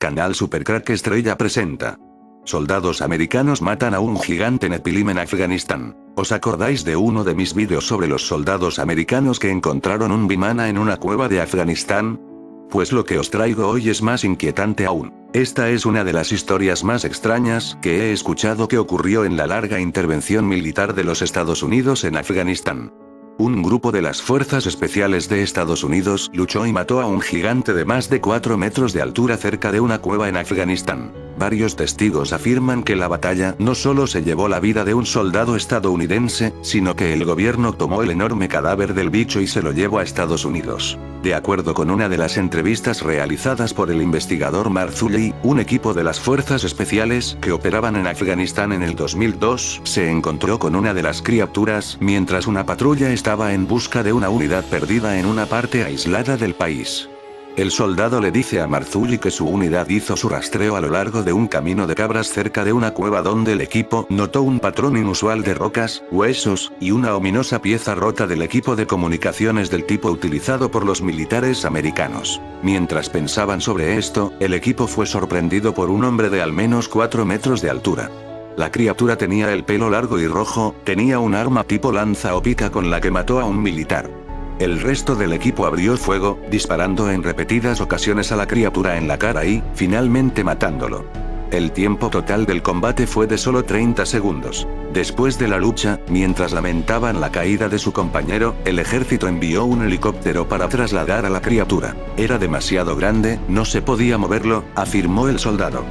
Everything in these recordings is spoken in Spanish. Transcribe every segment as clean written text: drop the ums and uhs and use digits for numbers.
Canal Supercrack Estrella presenta. Soldados americanos matan a un gigante Nepilim en Afganistán. ¿Os acordáis de uno de mis vídeos sobre los soldados americanos que encontraron un Vimana en una cueva de Afganistán? Pues lo que os traigo hoy es más inquietante aún. Esta es una de las historias más extrañas que he escuchado que ocurrió en la larga intervención militar de los Estados Unidos en Afganistán. Un grupo de las Fuerzas Especiales de Estados Unidos luchó y mató a un gigante de más de 4 metros de altura cerca de una cueva en Afganistán. Varios testigos afirman que la batalla no solo se llevó la vida de un soldado estadounidense, sino que el gobierno tomó el enorme cadáver del bicho y se lo llevó a Estados Unidos. De acuerdo con una de las entrevistas realizadas por el investigador Marzulli, un equipo de las Fuerzas Especiales que operaban en Afganistán en el 2002 se encontró con una de las criaturas mientras una patrulla estaba en busca de una unidad perdida en una parte aislada del país. El soldado le dice a Marzulli que su unidad hizo su rastreo a lo largo de un camino de cabras cerca de una cueva donde el equipo notó un patrón inusual de rocas, huesos, y una ominosa pieza rota del equipo de comunicaciones del tipo utilizado por los militares americanos. Mientras pensaban sobre esto, el equipo fue sorprendido por un hombre de al menos 4 metros de altura. La criatura tenía el pelo largo y rojo, tenía un arma tipo lanza o pica con la que mató a un militar. El resto del equipo abrió fuego, disparando en repetidas ocasiones a la criatura en la cara y, finalmente matándolo. El tiempo total del combate fue de solo 30 segundos. Después de la lucha, mientras lamentaban la caída de su compañero, el ejército envió un helicóptero para trasladar a la criatura. Era demasiado grande, no se podía moverlo, afirmó el soldado.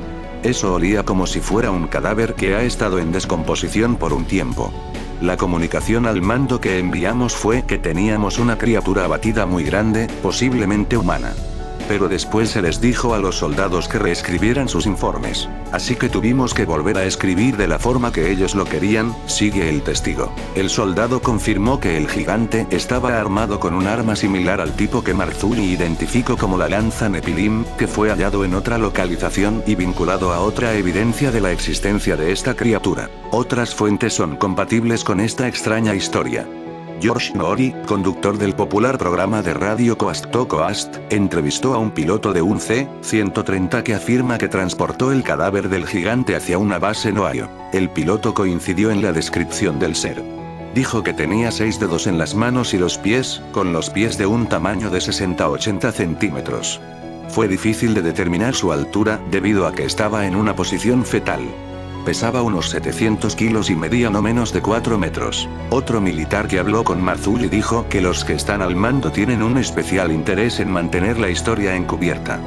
Eso olía como si fuera un cadáver que ha estado en descomposición por un tiempo. La comunicación al mando que enviamos fue que teníamos una criatura abatida muy grande, posiblemente humana. Pero después se les dijo a los soldados que reescribieran sus informes. Así que tuvimos que volver a escribir de la forma que ellos lo querían, sigue el testigo. El soldado confirmó que el gigante estaba armado con un arma similar al tipo que Marzulli identificó como la lanza Nepilim, que fue hallado en otra localización y vinculado a otra evidencia de la existencia de esta criatura. Otras fuentes son compatibles con esta extraña historia. George Noory, conductor del popular programa de radio Coast to Coast, entrevistó a un piloto de un C-130 que afirma que transportó el cadáver del gigante hacia una base en Ohio. El piloto coincidió en la descripción del ser. Dijo que tenía 6 dedos en las manos y los pies, con los pies de un tamaño de 60-80 centímetros. Fue difícil de determinar su altura, debido a que estaba en una posición fetal. Pesaba unos 700 kilos y medía no menos de 4 metros. Otro militar que habló con Marzulli dijo que los que están al mando tienen un especial interés en mantener la historia encubierta.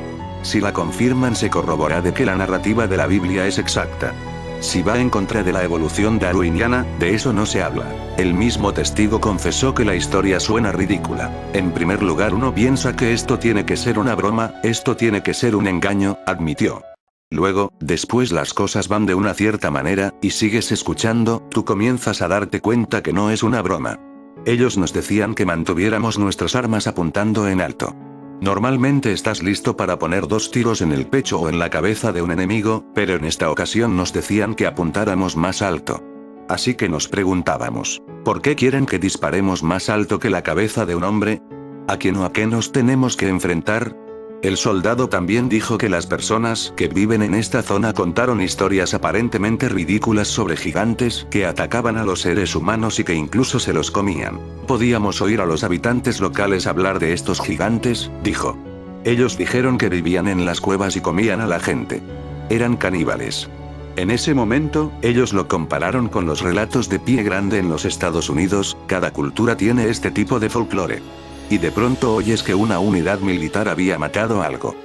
Si la confirman se corroborará de que la narrativa de la Biblia es exacta. Si va en contra de la evolución darwiniana, de eso no se habla. El mismo testigo confesó que la historia suena ridícula. En primer lugar, uno piensa que esto tiene que ser una broma, esto tiene que ser un engaño, admitió. Luego, después las cosas van de una cierta manera, y sigues escuchando, tú comienzas a darte cuenta que no es una broma. Ellos nos decían que mantuviéramos nuestras armas apuntando en alto. Normalmente estás listo para poner 2 tiros en el pecho o en la cabeza de un enemigo, pero en esta ocasión nos decían que apuntáramos más alto. Así que nos preguntábamos, ¿por qué quieren que disparemos más alto que la cabeza de un hombre? ¿A quién o a qué nos tenemos que enfrentar? El soldado también dijo que las personas que viven en esta zona contaron historias aparentemente ridículas sobre gigantes que atacaban a los seres humanos y que incluso se los comían. Podíamos oír a los habitantes locales hablar de estos gigantes, dijo. Ellos dijeron que vivían en las cuevas y comían a la gente. Eran caníbales. En ese momento, ellos lo compararon con los relatos de Pie Grande en los Estados Unidos. Cada cultura tiene este tipo de folclore. Y de pronto oyes que una unidad militar había matado algo.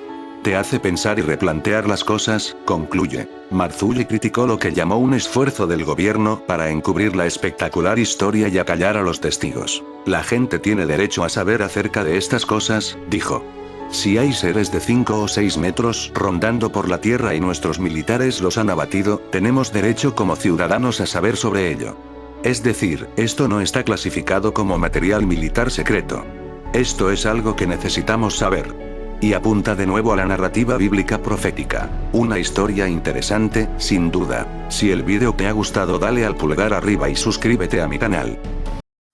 Te hace pensar y replantear las cosas, concluye. Marzulli criticó lo que llamó un esfuerzo del gobierno para encubrir la espectacular historia y acallar a los testigos. La gente tiene derecho a saber acerca de estas cosas, dijo. Si hay seres de 5 o 6 metros rondando por la tierra y nuestros militares los han abatido, tenemos derecho como ciudadanos a saber sobre ello. Es decir, esto no está clasificado como material militar secreto. Esto es algo que necesitamos saber. Y apunta de nuevo a la narrativa bíblica profética. Una historia interesante, sin duda. Si el vídeo te ha gustado, dale al pulgar arriba y suscríbete a mi canal.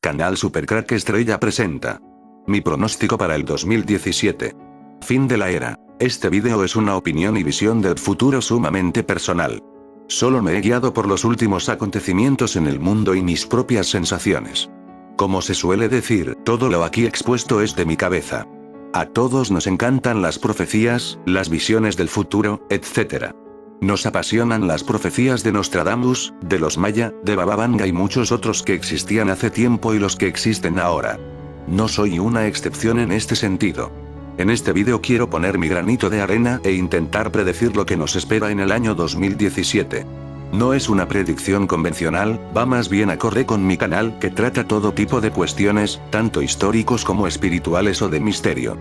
Canal Supercrack Estrella presenta. Mi pronóstico para el 2017. Fin de la era. Este vídeo es una opinión y visión del futuro sumamente personal. Solo me he guiado por los últimos acontecimientos en el mundo y mis propias sensaciones. Como se suele decir, todo lo aquí expuesto es de mi cabeza. A todos nos encantan las profecías, las visiones del futuro, etc. Nos apasionan las profecías de Nostradamus, de los Maya, de Baba Vanga y muchos otros que existían hace tiempo y los que existen ahora. No soy una excepción en este sentido. En este vídeo quiero poner mi granito de arena e intentar predecir lo que nos espera en el año 2017. No es una predicción convencional, va más bien acorde con mi canal que trata todo tipo de cuestiones, tanto históricos como espirituales o de misterio.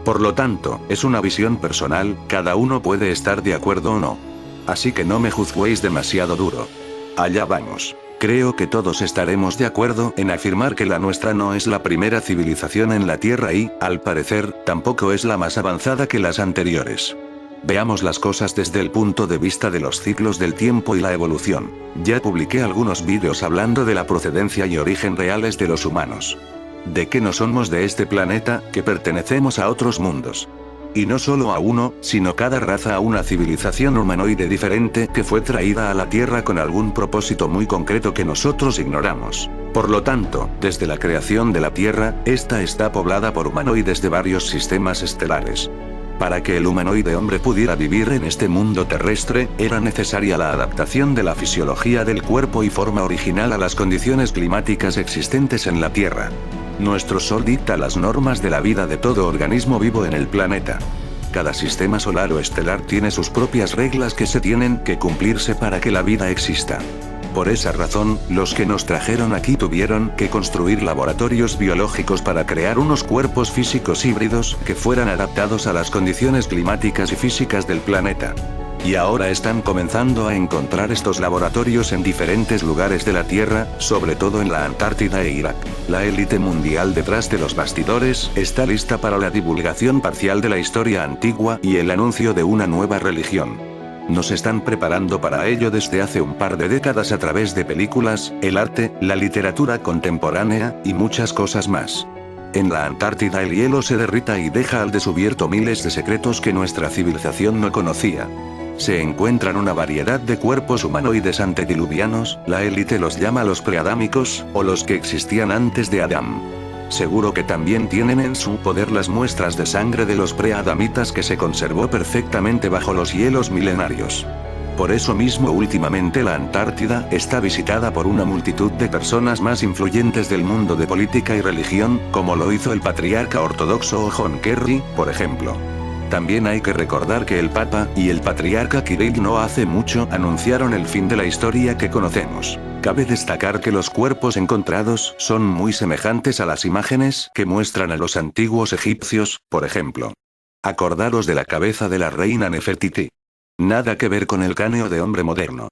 Por lo tanto, es una visión personal, cada uno puede estar de acuerdo o no. Así que no me juzguéis demasiado duro. Allá vamos. Creo que todos estaremos de acuerdo en afirmar que la nuestra no es la primera civilización en la Tierra y, al parecer, tampoco es la más avanzada que las anteriores. Veamos las cosas desde el punto de vista de los ciclos del tiempo y la evolución. Ya publiqué algunos vídeos hablando de la procedencia y origen reales de los humanos. De que no somos de este planeta, que pertenecemos a otros mundos. Y no solo a uno, sino cada raza a una civilización humanoide diferente que fue traída a la Tierra con algún propósito muy concreto que nosotros ignoramos. Por lo tanto, desde la creación de la Tierra, esta está poblada por humanoides de varios sistemas estelares. Para que el humanoide hombre pudiera vivir en este mundo terrestre, era necesaria la adaptación de la fisiología del cuerpo y forma original a las condiciones climáticas existentes en la Tierra. Nuestro Sol dicta las normas de la vida de todo organismo vivo en el planeta. Cada sistema solar o estelar tiene sus propias reglas que se tienen que cumplirse para que la vida exista. Por esa razón, los que nos trajeron aquí tuvieron que construir laboratorios biológicos para crear unos cuerpos físicos híbridos que fueran adaptados a las condiciones climáticas y físicas del planeta. Y ahora están comenzando a encontrar estos laboratorios en diferentes lugares de la Tierra, sobre todo en la Antártida e Irak. La élite mundial detrás de los bastidores está lista para la divulgación parcial de la historia antigua y el anuncio de una nueva religión. Nos están preparando para ello desde hace un par de décadas a través de películas, el arte, la literatura contemporánea, y muchas cosas más. En la Antártida el hielo se derrita y deja al descubierto miles de secretos que nuestra civilización no conocía. Se encuentran una variedad de cuerpos humanoides antediluvianos, la élite los llama los preadámicos, o los que existían antes de Adán. Seguro que también tienen en su poder las muestras de sangre de los preadamitas que se conservó perfectamente bajo los hielos milenarios. Por eso mismo últimamente la Antártida está visitada por una multitud de personas más influyentes del mundo de política y religión, como lo hizo el patriarca ortodoxo o John Kerry, por ejemplo. También hay que recordar que el Papa y el patriarca Kirill no hace mucho anunciaron el fin de la historia que conocemos. Cabe destacar que los cuerpos encontrados son muy semejantes a las imágenes que muestran a los antiguos egipcios, por ejemplo. Acordaros de la cabeza de la reina Nefertiti. Nada que ver con el cráneo de hombre moderno.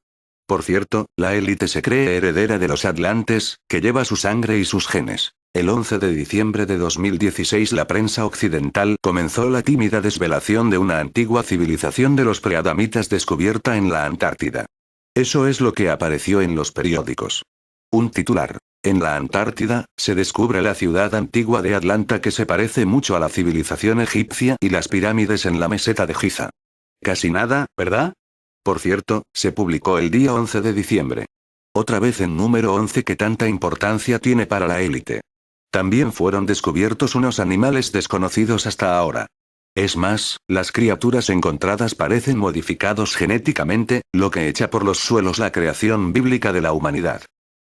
Por cierto, la élite se cree heredera de los atlantes, que lleva su sangre y sus genes. El 11 de diciembre de 2016 la prensa occidental comenzó la tímida desvelación de una antigua civilización de los preadamitas descubierta en la Antártida. Eso es lo que apareció en los periódicos. Un titular. En la Antártida, se descubre la ciudad antigua de Atlanta que se parece mucho a la civilización egipcia y las pirámides en la meseta de Giza. Casi nada, ¿verdad? Por cierto, se publicó el día 11 de diciembre. Otra vez en número 11 que tanta importancia tiene para la élite. También fueron descubiertos unos animales desconocidos hasta ahora. Es más, las criaturas encontradas parecen modificados genéticamente, lo que echa por los suelos la creación bíblica de la humanidad.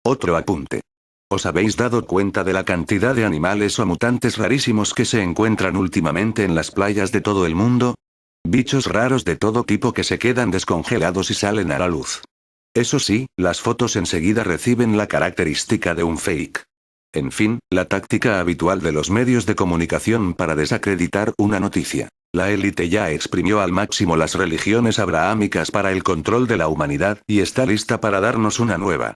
Otro apunte. ¿Os habéis dado cuenta de la cantidad de animales o mutantes rarísimos que se encuentran últimamente en las playas de todo el mundo? Bichos raros de todo tipo que se quedan descongelados y salen a la luz. Eso sí, las fotos enseguida reciben la característica de un fake. En fin, la táctica habitual de los medios de comunicación para desacreditar una noticia. La élite ya exprimió al máximo las religiones abrahámicas para el control de la humanidad y está lista para darnos una nueva.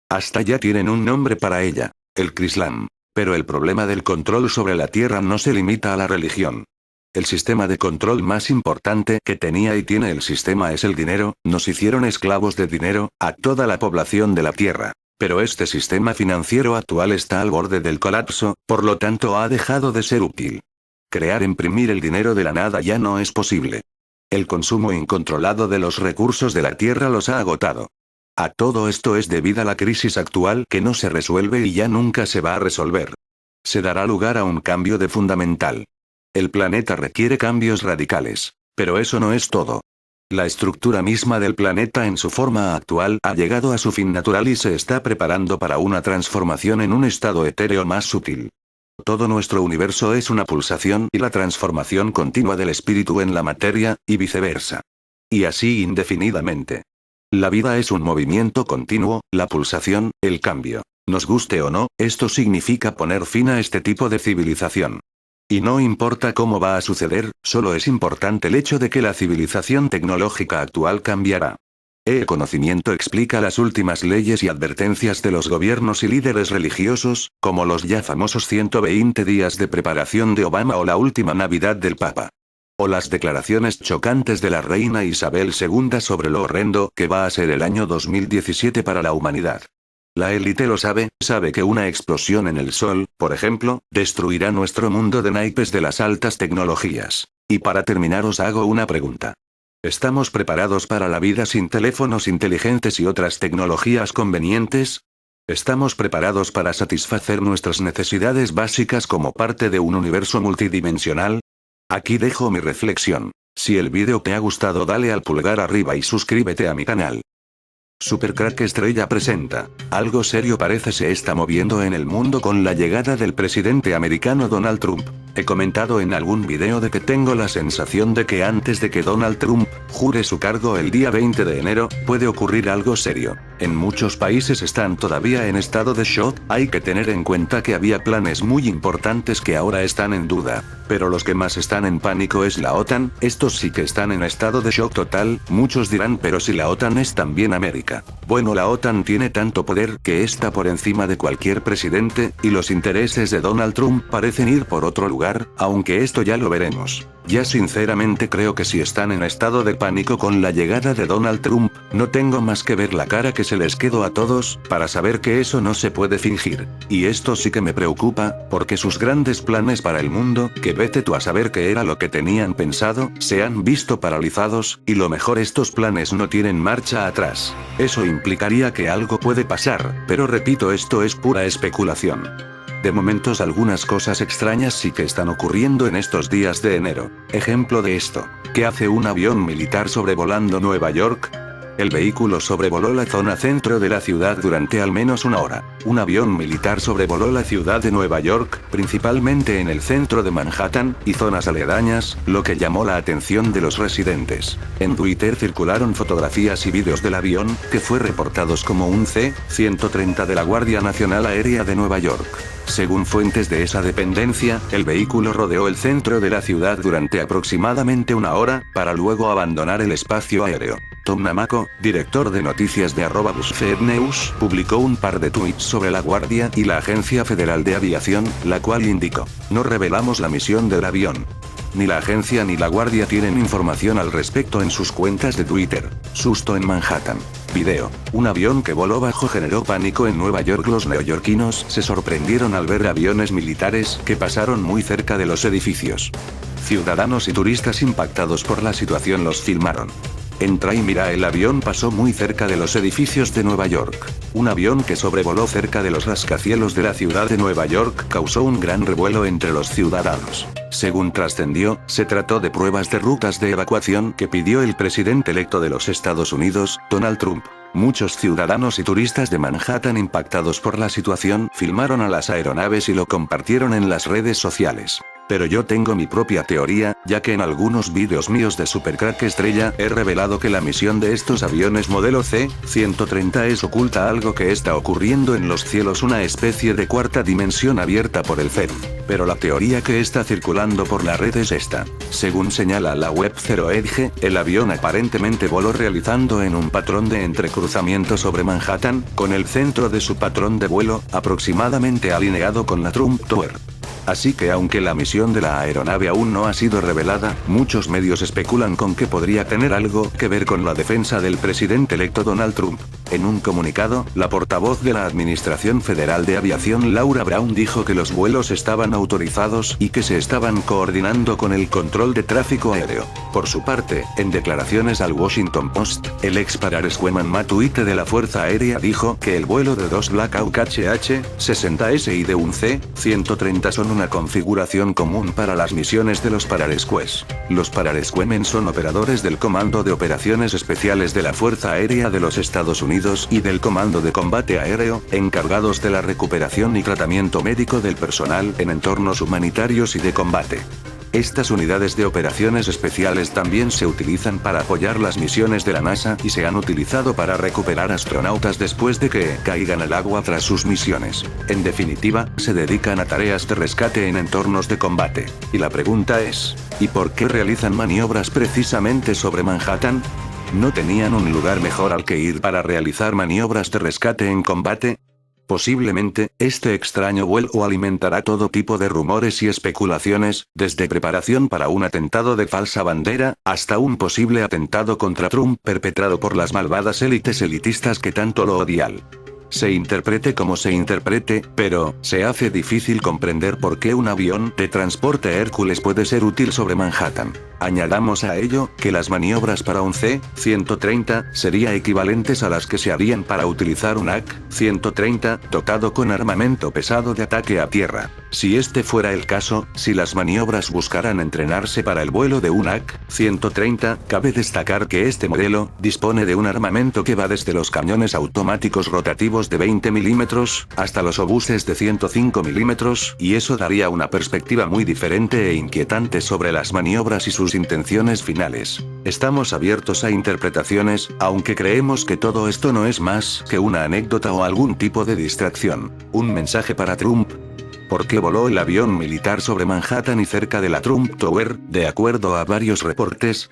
Hasta ya tienen un nombre para ella, el Crislam. Pero el problema del control sobre la Tierra no se limita a la religión. El sistema de control más importante que tenía y tiene el sistema es el dinero, nos hicieron esclavos de dinero, a toda la población de la Tierra. Pero este sistema financiero actual está al borde del colapso, por lo tanto ha dejado de ser útil. Imprimir el dinero de la nada ya no es posible. El consumo incontrolado de los recursos de la Tierra los ha agotado. A todo esto es debido a la crisis actual que no se resuelve y ya nunca se va a resolver. Se dará lugar a un cambio de fundamental. El planeta requiere cambios radicales. Pero eso no es todo. La estructura misma del planeta en su forma actual ha llegado a su fin natural y se está preparando para una transformación en un estado etéreo más sutil. Todo nuestro universo es una pulsación y la transformación continua del espíritu en la materia, y viceversa. Y así indefinidamente. La vida es un movimiento continuo, la pulsación, el cambio. Nos guste o no, esto significa poner fin a este tipo de civilización. Y no importa cómo va a suceder, solo es importante el hecho de que la civilización tecnológica actual cambiará. El conocimiento explica las últimas leyes y advertencias de los gobiernos y líderes religiosos, como los ya famosos 120 días de preparación de Obama o la última Navidad del Papa. O las declaraciones chocantes de la reina Isabel II sobre lo horrendo que va a ser el año 2017 para la humanidad. La élite lo sabe que una explosión en el Sol, por ejemplo, destruirá nuestro mundo de naipes de las altas tecnologías. Y para terminar os hago una pregunta. ¿Estamos preparados para la vida sin teléfonos inteligentes y otras tecnologías convenientes? ¿Estamos preparados para satisfacer nuestras necesidades básicas como parte de un universo multidimensional? Aquí dejo mi reflexión. Si el vídeo te ha gustado dale al pulgar arriba y suscríbete a mi canal. Supercrack Estrella presenta. Algo serio parece se está moviendo en el mundo con la llegada del presidente americano Donald Trump. He comentado en algún video de que tengo la sensación de que antes de que Donald Trump jure su cargo el día 20 de enero, puede ocurrir algo serio. En muchos países están todavía en estado de shock, hay que tener en cuenta que había planes muy importantes que ahora están en duda. Pero los que más están en pánico es la OTAN, estos sí que están en estado de shock total, muchos dirán pero si la OTAN es también América. Bueno, la OTAN tiene tanto poder que está por encima de cualquier presidente, y los intereses de Donald Trump parecen ir por otro lugar, aunque esto ya lo veremos. Ya sinceramente creo que si están en estado de pánico con la llegada de Donald Trump, no tengo más que ver la cara que se les quedó a todos, para saber que eso no se puede fingir. Y esto sí que me preocupa, porque sus grandes planes para el mundo, que vete tú a saber qué era lo que tenían pensado, se han visto paralizados, y lo mejor estos planes no tienen marcha atrás. Eso implicaría que algo puede pasar, pero repito esto es pura especulación. De momentos algunas cosas extrañas sí que están ocurriendo en estos días de enero. Ejemplo de esto, ¿qué hace un avión militar sobrevolando Nueva York? El vehículo sobrevoló la zona centro de la ciudad durante al menos una hora. Un avión militar sobrevoló la ciudad de Nueva York, principalmente en el centro de Manhattan, y zonas aledañas, lo que llamó la atención de los residentes. En Twitter circularon fotografías y vídeos del avión, que fue reportados como un C-130 de la Guardia Nacional Aérea de Nueva York. Según fuentes de esa dependencia, el vehículo rodeó el centro de la ciudad durante aproximadamente una hora, para luego abandonar el espacio aéreo. Tom Namako, director de noticias de @BuzzFeed News, publicó un par de tweets sobre la Guardia y la Agencia Federal de Aviación, la cual indicó: no revelamos la misión del avión. Ni la agencia ni la Guardia tienen información al respecto en sus cuentas de Twitter. Susto en Manhattan. Video. Un avión que voló bajo generó pánico en Nueva York. Los neoyorquinos se sorprendieron al ver aviones militares que pasaron muy cerca de los edificios. Ciudadanos y turistas impactados por la situación los filmaron. Entra y mira, el avión pasó muy cerca de los edificios de Nueva York. Un avión que sobrevoló cerca de los rascacielos de la ciudad de Nueva York causó un gran revuelo entre los ciudadanos. Según trascendió, se trató de pruebas de rutas de evacuación que pidió el presidente electo de los Estados Unidos, Donald Trump. Muchos ciudadanos y turistas de Manhattan impactados por la situación filmaron a las aeronaves y lo compartieron en las redes sociales. Pero yo tengo mi propia teoría, ya que en algunos vídeos míos de Supercrack Estrella he revelado que la misión de estos aviones modelo C-130 es oculta, algo que está ocurriendo en los cielos, una especie de cuarta dimensión abierta por el CERN. Pero la teoría que está circulando por la red es esta. Según señala la web Zero Edge, el avión aparentemente voló realizando en un patrón de entrecruzamiento sobre Manhattan, con el centro de su patrón de vuelo aproximadamente alineado con la Trump Tower. Así que aunque la misión de la aeronave aún no ha sido revelada, muchos medios especulan con que podría tener algo que ver con la defensa del presidente electo Donald Trump. En un comunicado, la portavoz de la Administración Federal de Aviación Laura Brown dijo que los vuelos estaban autorizados y que se estaban coordinando con el control de tráfico aéreo. Por su parte, en declaraciones al Washington Post, el ex pararescueman Matt White de la Fuerza Aérea dijo que el vuelo de dos Black Hawk HH-60S y de un C-130 son una configuración común para las misiones de los pararescues. Los pararescuemen son operadores del Comando de Operaciones Especiales de la Fuerza Aérea de los Estados Unidos y del Comando de Combate Aéreo, encargados de la recuperación y tratamiento médico del personal en entornos humanitarios y de combate. Estas unidades de operaciones especiales también se utilizan para apoyar las misiones de la NASA y se han utilizado para recuperar astronautas después de que caigan al agua tras sus misiones. En definitiva, se dedican a tareas de rescate en entornos de combate. Y la pregunta es, ¿y por qué realizan maniobras precisamente sobre Manhattan? ¿No tenían un lugar mejor al que ir para realizar maniobras de rescate en combate? Posiblemente, este extraño vuelo alimentará todo tipo de rumores y especulaciones, desde preparación para un atentado de falsa bandera, hasta un posible atentado contra Trump perpetrado por las malvadas élites elitistas que tanto lo odian. Se interprete como se interprete, pero, se hace difícil comprender por qué un avión de transporte Hércules puede ser útil sobre Manhattan. Añadamos a ello, que las maniobras para un C-130 serían equivalentes a las que se harían para utilizar un AC-130, dotado con armamento pesado de ataque a tierra. Si este fuera el caso, si las maniobras buscaran entrenarse para el vuelo de un AC-130, cabe destacar que este modelo dispone de un armamento que va desde los cañones automáticos rotativos de 20 mm, hasta los obuses de 105 mm, y eso daría una perspectiva muy diferente e inquietante sobre las maniobras y sus intenciones finales. Estamos abiertos a interpretaciones, aunque creemos que todo esto no es más que una anécdota o algún tipo de distracción. Un mensaje para Trump. ¿Por qué voló el avión militar sobre Manhattan y cerca de la Trump Tower? De acuerdo a varios reportes,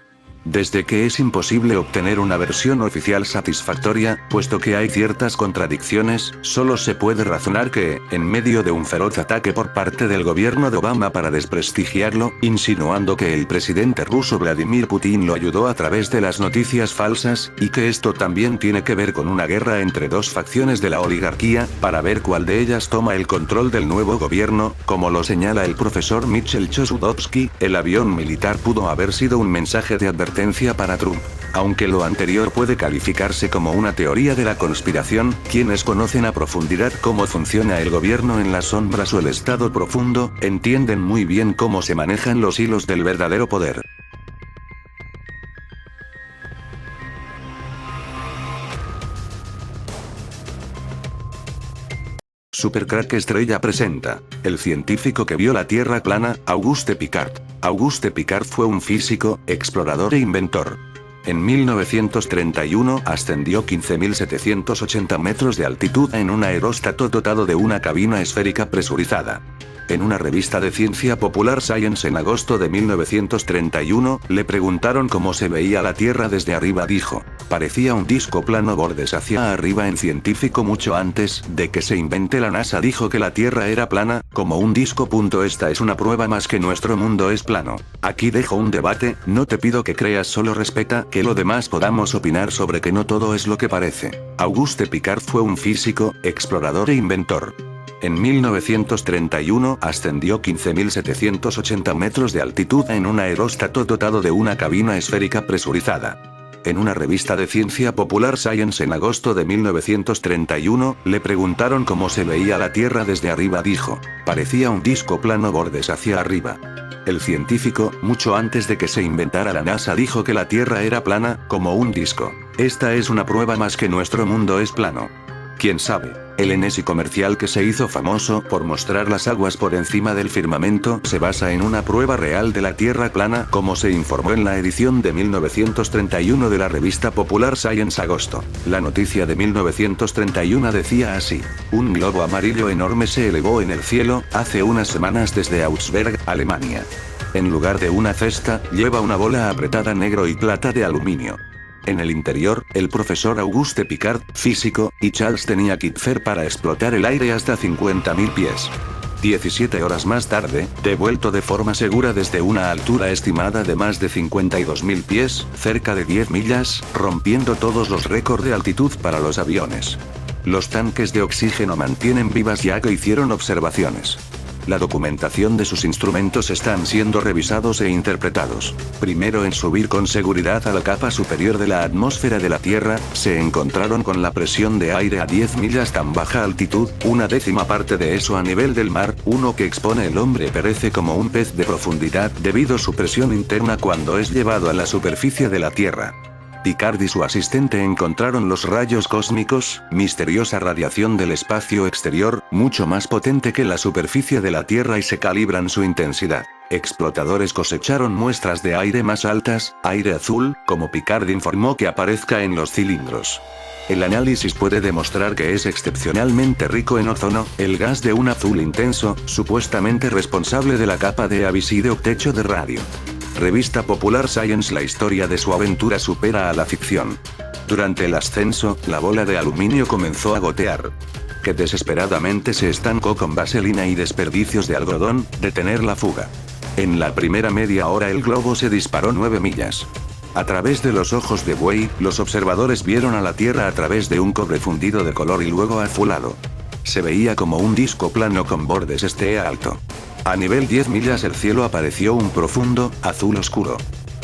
desde que es imposible obtener una versión oficial satisfactoria, puesto que hay ciertas contradicciones, solo se puede razonar que, en medio de un feroz ataque por parte del gobierno de Obama para desprestigiarlo, insinuando que el presidente ruso Vladimir Putin lo ayudó a través de las noticias falsas, y que esto también tiene que ver con una guerra entre dos facciones de la oligarquía, para ver cuál de ellas toma el control del nuevo gobierno, como lo señala el profesor Mitchell Chossudovsky, el avión militar pudo haber sido un mensaje de advertencia para Trump. Aunque lo anterior puede calificarse como una teoría de la conspiración, quienes conocen a profundidad cómo funciona el gobierno en las sombras o el estado profundo, entienden muy bien cómo se manejan los hilos del verdadero poder. Supercrack Estrella presenta, el científico que vio la Tierra plana, Auguste Piccard. Auguste Piccard fue un físico, explorador e inventor. En 1931 ascendió 15.780 metros de altitud en un aeróstato dotado de una cabina esférica presurizada. En una revista de ciencia popular Science en agosto de 1931, le preguntaron cómo se veía la Tierra desde arriba. Dijo, parecía un disco plano bordes hacia arriba. En científico mucho antes de que se invente la NASA dijo que la Tierra era plana, como un disco. Esta es una prueba más que nuestro mundo es plano. Aquí dejo un debate, no te pido que creas, solo respeta que lo demás podamos opinar sobre que no todo es lo que parece. Auguste Piccard fue un físico, explorador e inventor. En 1931 ascendió 15.780 metros de altitud en un aeróstato dotado de una cabina esférica presurizada. En una revista de ciencia popular Science en agosto de 1931, le preguntaron cómo se veía la Tierra desde arriba. Dijo, parecía un disco plano bordes hacia arriba. El científico, mucho antes de que se inventara la NASA, dijo que la Tierra era plana, como un disco. Esta es una prueba más que nuestro mundo es plano. ¿Quién sabe? El enésimo comercial que se hizo famoso por mostrar las aguas por encima del firmamento se basa en una prueba real de la Tierra plana, como se informó en la edición de 1931 de la revista popular Science agosto. La noticia de 1931 decía así: un globo amarillo enorme se elevó en el cielo, hace unas semanas desde Augsburg, Alemania. En lugar de una cesta, lleva una bola apretada negro y plata de aluminio. En el interior, el profesor Auguste Piccard, físico, y Charles tenía Kipfer para explotar el aire hasta 50.000 pies. 17 horas más tarde, devuelto de forma segura desde una altura estimada de más de 52.000 pies, cerca de 10 millas, rompiendo todos los récords de altitud para los aviones. Los tanques de oxígeno mantienen vivas ya que hicieron observaciones. La documentación de sus instrumentos están siendo revisados e interpretados. Primero en subir con seguridad a la capa superior de la atmósfera de la Tierra, se encontraron con la presión de aire a 10 millas tan baja altitud, una décima parte de eso a nivel del mar, uno que expone el hombre perece como un pez de profundidad debido a su presión interna cuando es llevado a la superficie de la Tierra. Picard y su asistente encontraron los rayos cósmicos, misteriosa radiación del espacio exterior, mucho más potente que la superficie de la Tierra y se calibran su intensidad. Explotadores cosecharon muestras de aire más altas, aire azul, como Picard informó que aparezca en los cilindros. El análisis puede demostrar que es excepcionalmente rico en ozono, el gas de un azul intenso, supuestamente responsable de la capa de abiside o techo de radio. Revista Popular Science. La historia de su aventura supera a la ficción. Durante el ascenso, la bola de aluminio comenzó a gotear. Que desesperadamente se estancó con vaselina y desperdicios de algodón, detener la fuga. En la primera media hora el globo se disparó 9 millas. A través de los ojos de buey, los observadores vieron a la Tierra a través de un cobre fundido de color y luego azulado. Se veía como un disco plano con bordes alto. A nivel 10 millas el cielo apareció un profundo, azul oscuro.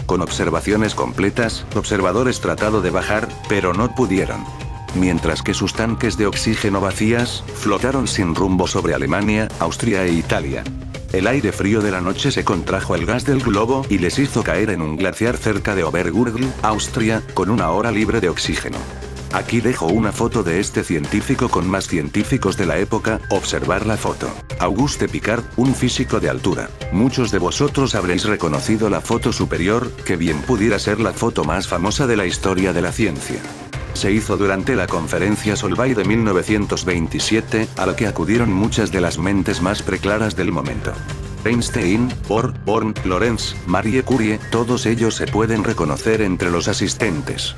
Con observaciones completas, observadores tratado de bajar, pero no pudieron. Mientras que sus tanques de oxígeno vacías, flotaron sin rumbo sobre Alemania, Austria e Italia. El aire frío de la noche se contrajo al gas del globo y les hizo caer en un glaciar cerca de Obergurgl, Austria, con una hora libre de oxígeno. Aquí dejo una foto de este científico con más científicos de la época, observar la foto. Auguste Piccard, un físico de altura. Muchos de vosotros habréis reconocido la foto superior, que bien pudiera ser la foto más famosa de la historia de la ciencia. Se hizo durante la conferencia Solvay de 1927, a la que acudieron muchas de las mentes más preclaras del momento. Einstein, Bohr, Born, Lorentz, Marie Curie, todos ellos se pueden reconocer entre los asistentes.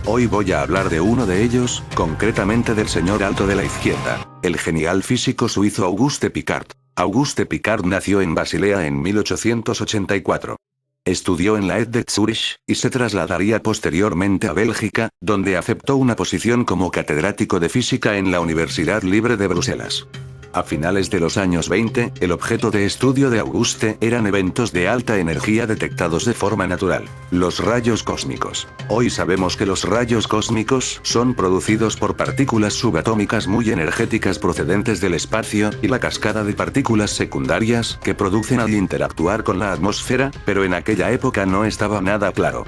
Hoy voy a hablar de uno de ellos, concretamente del señor alto de la izquierda, el genial físico suizo Auguste Piccard. Auguste Piccard nació en Basilea en 1884. Estudió en la ETH de Zúrich, y se trasladaría posteriormente a Bélgica, donde aceptó una posición como catedrático de física en la Universidad Libre de Bruselas. A finales de los años 20, el objeto de estudio de Auguste eran eventos de alta energía detectados de forma natural, los rayos cósmicos. Hoy sabemos que los rayos cósmicos son producidos por partículas subatómicas muy energéticas procedentes del espacio y la cascada de partículas secundarias que producen al interactuar con la atmósfera, pero en aquella época no estaba nada claro.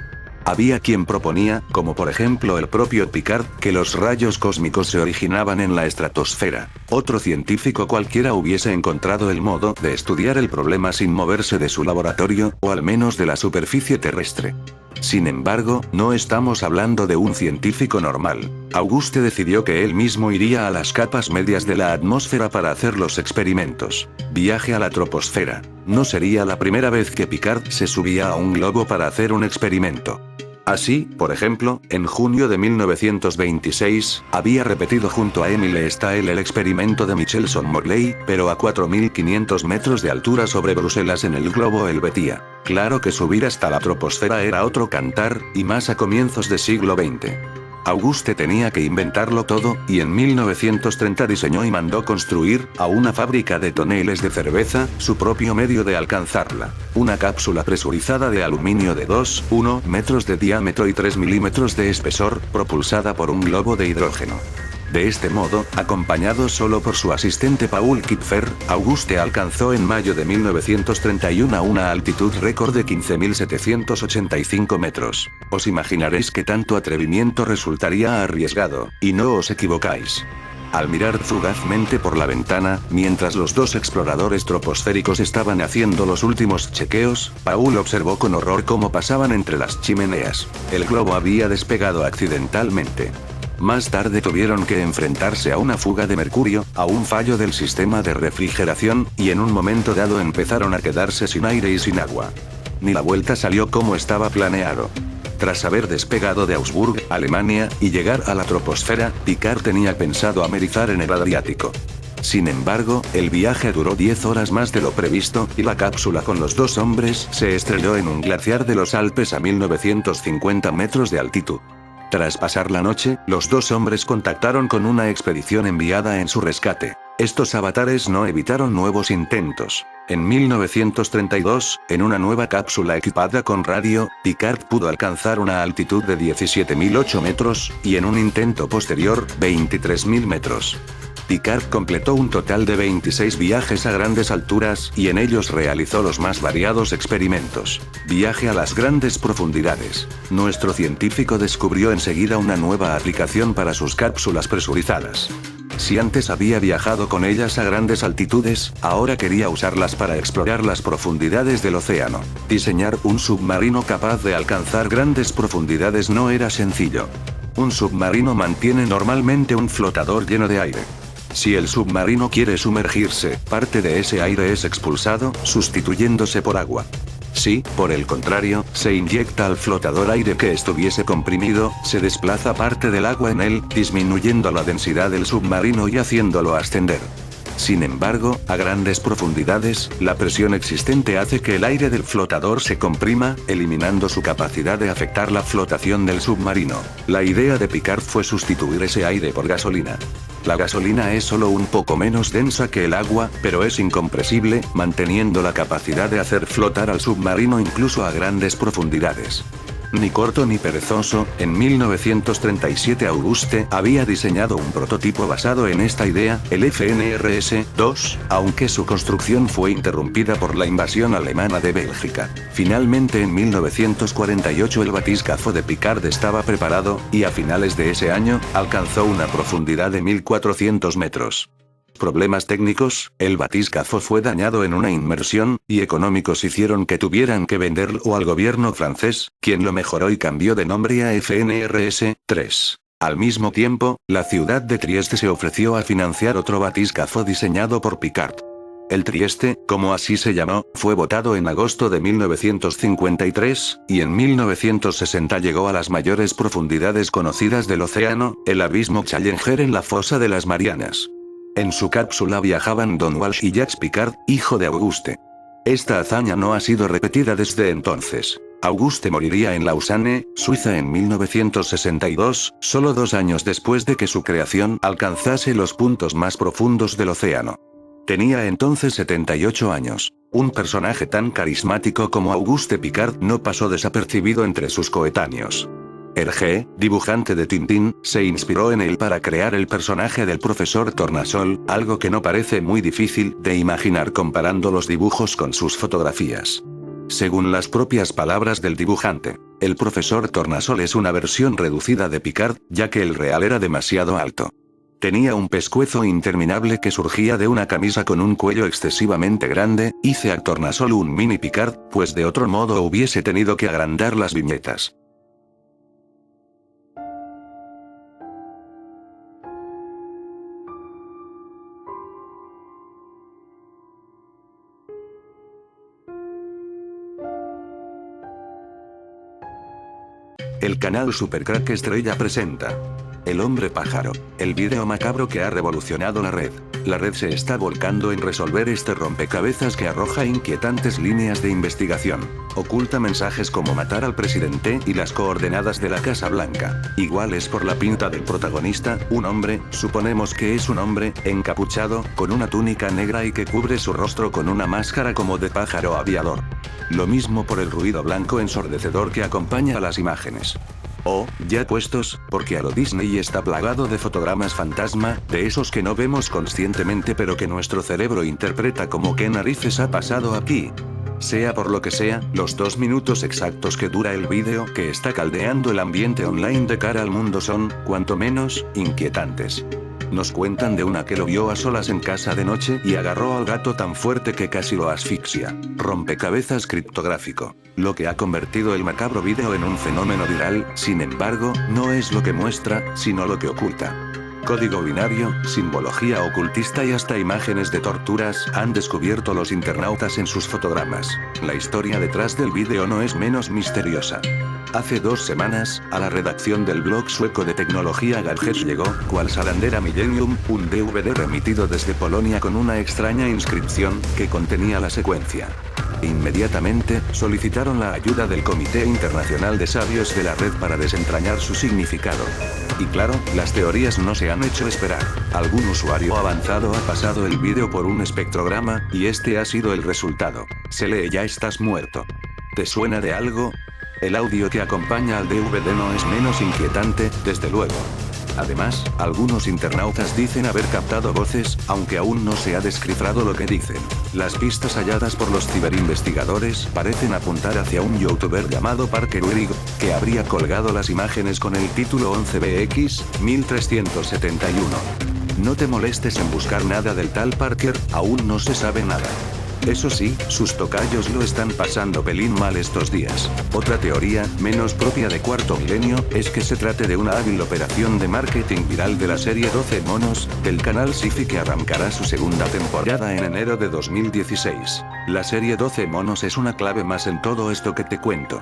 Había quien proponía, como por ejemplo el propio Piccard, que los rayos cósmicos se originaban en la estratosfera. Otro científico cualquiera hubiese encontrado el modo de estudiar el problema sin moverse de su laboratorio, o al menos de la superficie terrestre. Sin embargo, no estamos hablando de un científico normal. Auguste decidió que él mismo iría a las capas medias de la atmósfera para hacer los experimentos. Viaje a la troposfera. No sería la primera vez que Piccard se subía a un globo para hacer un experimento. Así, por ejemplo, en junio de 1926, había repetido junto a Emile Stael el experimento de Michelson-Morley, pero a 4.500 metros de altura sobre Bruselas en el globo Helvetia. Claro que subir hasta la troposfera era otro cantar, y más a comienzos del siglo XX. Auguste tenía que inventarlo todo, y en 1930 diseñó y mandó construir, a una fábrica de toneles de cerveza, su propio medio de alcanzarla. Una cápsula presurizada de aluminio de 2,1 metros de diámetro y 3 milímetros de espesor, propulsada por un globo de hidrógeno. De este modo, acompañado solo por su asistente Paul Kipfer, Auguste alcanzó en mayo de 1931 una altitud récord de 15.785 metros. Os imaginaréis que tanto atrevimiento resultaría arriesgado, y no os equivocáis. Al mirar fugazmente por la ventana, mientras los dos exploradores troposféricos estaban haciendo los últimos chequeos, Paul observó con horror cómo pasaban entre las chimeneas. El globo había despegado accidentalmente. Más tarde tuvieron que enfrentarse a una fuga de mercurio, a un fallo del sistema de refrigeración, y en un momento dado empezaron a quedarse sin aire y sin agua. Ni la vuelta salió como estaba planeado. Tras haber despegado de Augsburg, Alemania, y llegar a la troposfera, Piccard tenía pensado amerizar en el Adriático. Sin embargo, el viaje duró 10 horas más de lo previsto, y la cápsula con los dos hombres se estrelló en un glaciar de los Alpes a 1950 metros de altitud. Tras pasar la noche, los dos hombres contactaron con una expedición enviada en su rescate. Estos avatares no evitaron nuevos intentos. En 1932, en una nueva cápsula equipada con radio, Picard pudo alcanzar una altitud de 17.008 metros, y en un intento posterior, 23.000 metros. Picard completó un total de 26 viajes a grandes alturas, y en ellos realizó los más variados experimentos. Viaje a las grandes profundidades. Nuestro científico descubrió enseguida una nueva aplicación para sus cápsulas presurizadas. Si antes había viajado con ellas a grandes altitudes, ahora quería usarlas para explorar las profundidades del océano. Diseñar un submarino capaz de alcanzar grandes profundidades no era sencillo. Un submarino mantiene normalmente un flotador lleno de aire. Si el submarino quiere sumergirse, parte de ese aire es expulsado, sustituyéndose por agua. Si, por el contrario, se inyecta al flotador aire que estuviese comprimido, se desplaza parte del agua en él, disminuyendo la densidad del submarino y haciéndolo ascender. Sin embargo, a grandes profundidades, la presión existente hace que el aire del flotador se comprima, eliminando su capacidad de afectar la flotación del submarino. La idea de Picard fue sustituir ese aire por gasolina. La gasolina es solo un poco menos densa que el agua, pero es incompresible, manteniendo la capacidad de hacer flotar al submarino incluso a grandes profundidades. Ni corto ni perezoso, en 1937 Auguste había diseñado un prototipo basado en esta idea, el FNRS-2, aunque su construcción fue interrumpida por la invasión alemana de Bélgica. Finalmente en 1948 el batiscafo de Picard estaba preparado, y a finales de ese año, alcanzó una profundidad de 1400 metros. Problemas técnicos, el batiscafo fue dañado en una inmersión, y económicos hicieron que tuvieran que venderlo al gobierno francés, quien lo mejoró y cambió de nombre a FNRS-3. Al mismo tiempo, la ciudad de Trieste se ofreció a financiar otro batiscafo diseñado por Picard. El Trieste, como así se llamó, fue votado en agosto de 1953, y en 1960 llegó a las mayores profundidades conocidas del océano, el abismo Challenger en la fosa de las Marianas. En su cápsula viajaban Don Walsh y Jacques Picard, hijo de Auguste. Esta hazaña no ha sido repetida desde entonces. Auguste moriría en Lausanne, Suiza en 1962, solo 2 años después de que su creación alcanzase los puntos más profundos del océano. Tenía entonces 78 años. Un personaje tan carismático como Auguste Picard no pasó desapercibido entre sus coetáneos. Hergé, dibujante de Tintín, se inspiró en él para crear el personaje del profesor Tornasol, algo que no parece muy difícil de imaginar comparando los dibujos con sus fotografías. Según las propias palabras del dibujante, el profesor Tornasol es una versión reducida de Picard, ya que el real era demasiado alto. Tenía un pescuezo interminable que surgía de una camisa con un cuello excesivamente grande, hice a Tornasol un mini Picard, pues de otro modo hubiese tenido que agrandar las viñetas. El canal Supercrack Estrella presenta El Hombre Pájaro, el vídeo macabro que ha revolucionado la red. La red se está volcando en resolver este rompecabezas que arroja inquietantes líneas de investigación. Oculta mensajes como matar al presidente y las coordenadas de la Casa Blanca. Igual es por la pinta del protagonista, un hombre, suponemos que es un hombre, encapuchado, con una túnica negra y que cubre su rostro con una máscara como de pájaro aviador. Lo mismo por el ruido blanco ensordecedor que acompaña a las imágenes. O, ya puestos, porque a lo Disney está plagado de fotogramas fantasma, de esos que no vemos conscientemente pero que nuestro cerebro interpreta como ¿qué narices ha pasado aquí? Sea por lo que sea, los 2 minutos exactos que dura el vídeo que está caldeando el ambiente online de cara al mundo son, cuanto menos, inquietantes. Nos cuentan de una que lo vio a solas en casa de noche y agarró al gato tan fuerte que casi lo asfixia. Rompecabezas criptográfico. Lo que ha convertido el macabro vídeo en un fenómeno viral, sin embargo, no es lo que muestra, sino lo que oculta. Código binario, simbología ocultista y hasta imágenes de torturas han descubierto los internautas en sus fotogramas. La historia detrás del vídeo no es menos misteriosa. Hace 2 semanas, a la redacción del blog sueco de tecnología Gadgets llegó, cual Salandera Millennium, un DVD remitido desde Polonia con una extraña inscripción, que contenía la secuencia. Inmediatamente, solicitaron la ayuda del Comité Internacional de Sabios de la Red para desentrañar su significado. Y claro, las teorías no se han hecho esperar. Algún usuario avanzado ha pasado el vídeo por un espectrograma, y este ha sido el resultado. Se lee "Ya estás muerto". ¿Te suena de algo? El audio que acompaña al DVD no es menos inquietante, desde luego. Además, algunos internautas dicen haber captado voces, aunque aún no se ha descifrado lo que dicen. Las pistas halladas por los ciberinvestigadores parecen apuntar hacia un youtuber llamado Parker Urig, que habría colgado las imágenes con el título 11BX 1371. No te molestes en buscar nada del tal Parker, aún no se sabe nada. Eso sí, sus tocayos lo están pasando pelín mal estos días. Otra teoría, menos propia de cuarto milenio, es que se trate de una hábil operación de marketing viral de la serie 12 monos, del canal Sci-Fi que arrancará su segunda temporada en enero de 2016. La serie 12 monos es una clave más en todo esto que te cuento.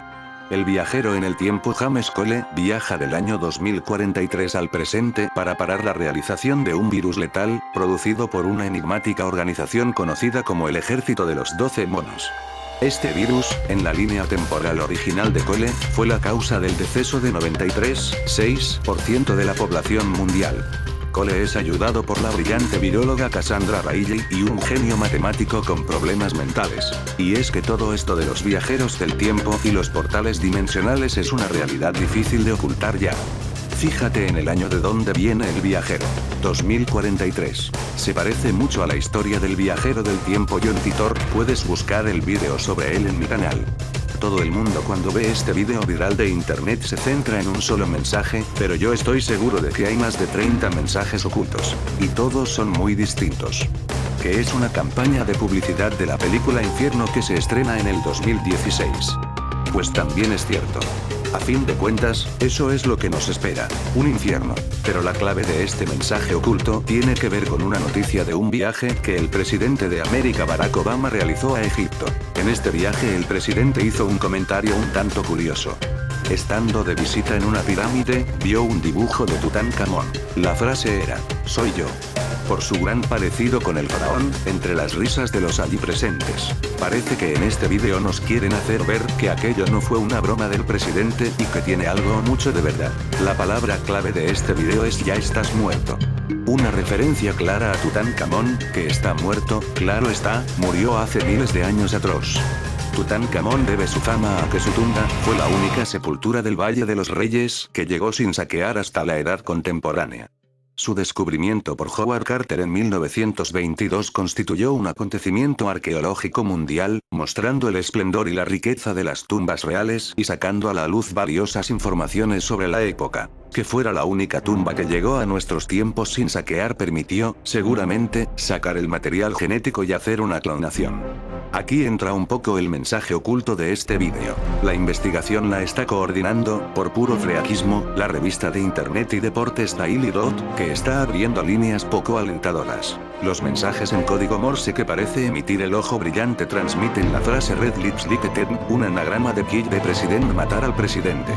El viajero en el tiempo James Cole viaja del año 2043 al presente para parar la realización de un virus letal, producido por una enigmática organización conocida como el Ejército de los 12 Monos. Este virus, en la línea temporal original de Cole, fue la causa del deceso de 93,6% de la población mundial. Cole es ayudado por la brillante viróloga Cassandra Riley y un genio matemático con problemas mentales. Y es que todo esto de los viajeros del tiempo y los portales dimensionales es una realidad difícil de ocultar ya. Fíjate en el año de donde viene el viajero. 2043. Se parece mucho a la historia del viajero del tiempo John Titor, puedes buscar el vídeo sobre él en mi canal. Todo el mundo cuando ve este vídeo viral de internet se centra en un solo mensaje, pero yo estoy seguro de que hay más de 30 mensajes ocultos. Y todos son muy distintos. Que es una campaña de publicidad de la película Infierno que se estrena en el 2016. Pues también es cierto. A fin de cuentas, eso es lo que nos espera, un infierno. Pero la clave de este mensaje oculto tiene que ver con una noticia de un viaje que el presidente de América Barack Obama realizó a Egipto. En este viaje el presidente hizo un comentario un tanto curioso. Estando de visita en una pirámide, vio un dibujo de Tutankamón. La frase era, "Soy yo". Por su gran parecido con el faraón, entre las risas de los allí presentes. Parece que en este vídeo nos quieren hacer ver que aquello no fue una broma del presidente y que tiene algo mucho de verdad. La palabra clave de este vídeo es "Ya estás muerto". Una referencia clara a Tutankamón, que está muerto, claro está, murió hace miles de años atrás. Tutankamón debe su fama a que su tumba fue la única sepultura del Valle de los Reyes que llegó sin saquear hasta la edad contemporánea. Su descubrimiento por Howard Carter en 1922 constituyó un acontecimiento arqueológico mundial, mostrando el esplendor y la riqueza de las tumbas reales y sacando a la luz valiosas informaciones sobre la época. Que fuera la única tumba que llegó a nuestros tiempos sin saquear permitió, seguramente, sacar el material genético y hacer una clonación. Aquí entra un poco el mensaje oculto de este vídeo. La investigación la está coordinando, por puro freakismo, la revista de internet y deportes Daily Dot, que está abriendo líneas poco alentadoras. Los mensajes en código Morse que parece emitir el ojo brillante transmiten la frase Red Lips Like Ten, un anagrama de Kill the President, matar al presidente.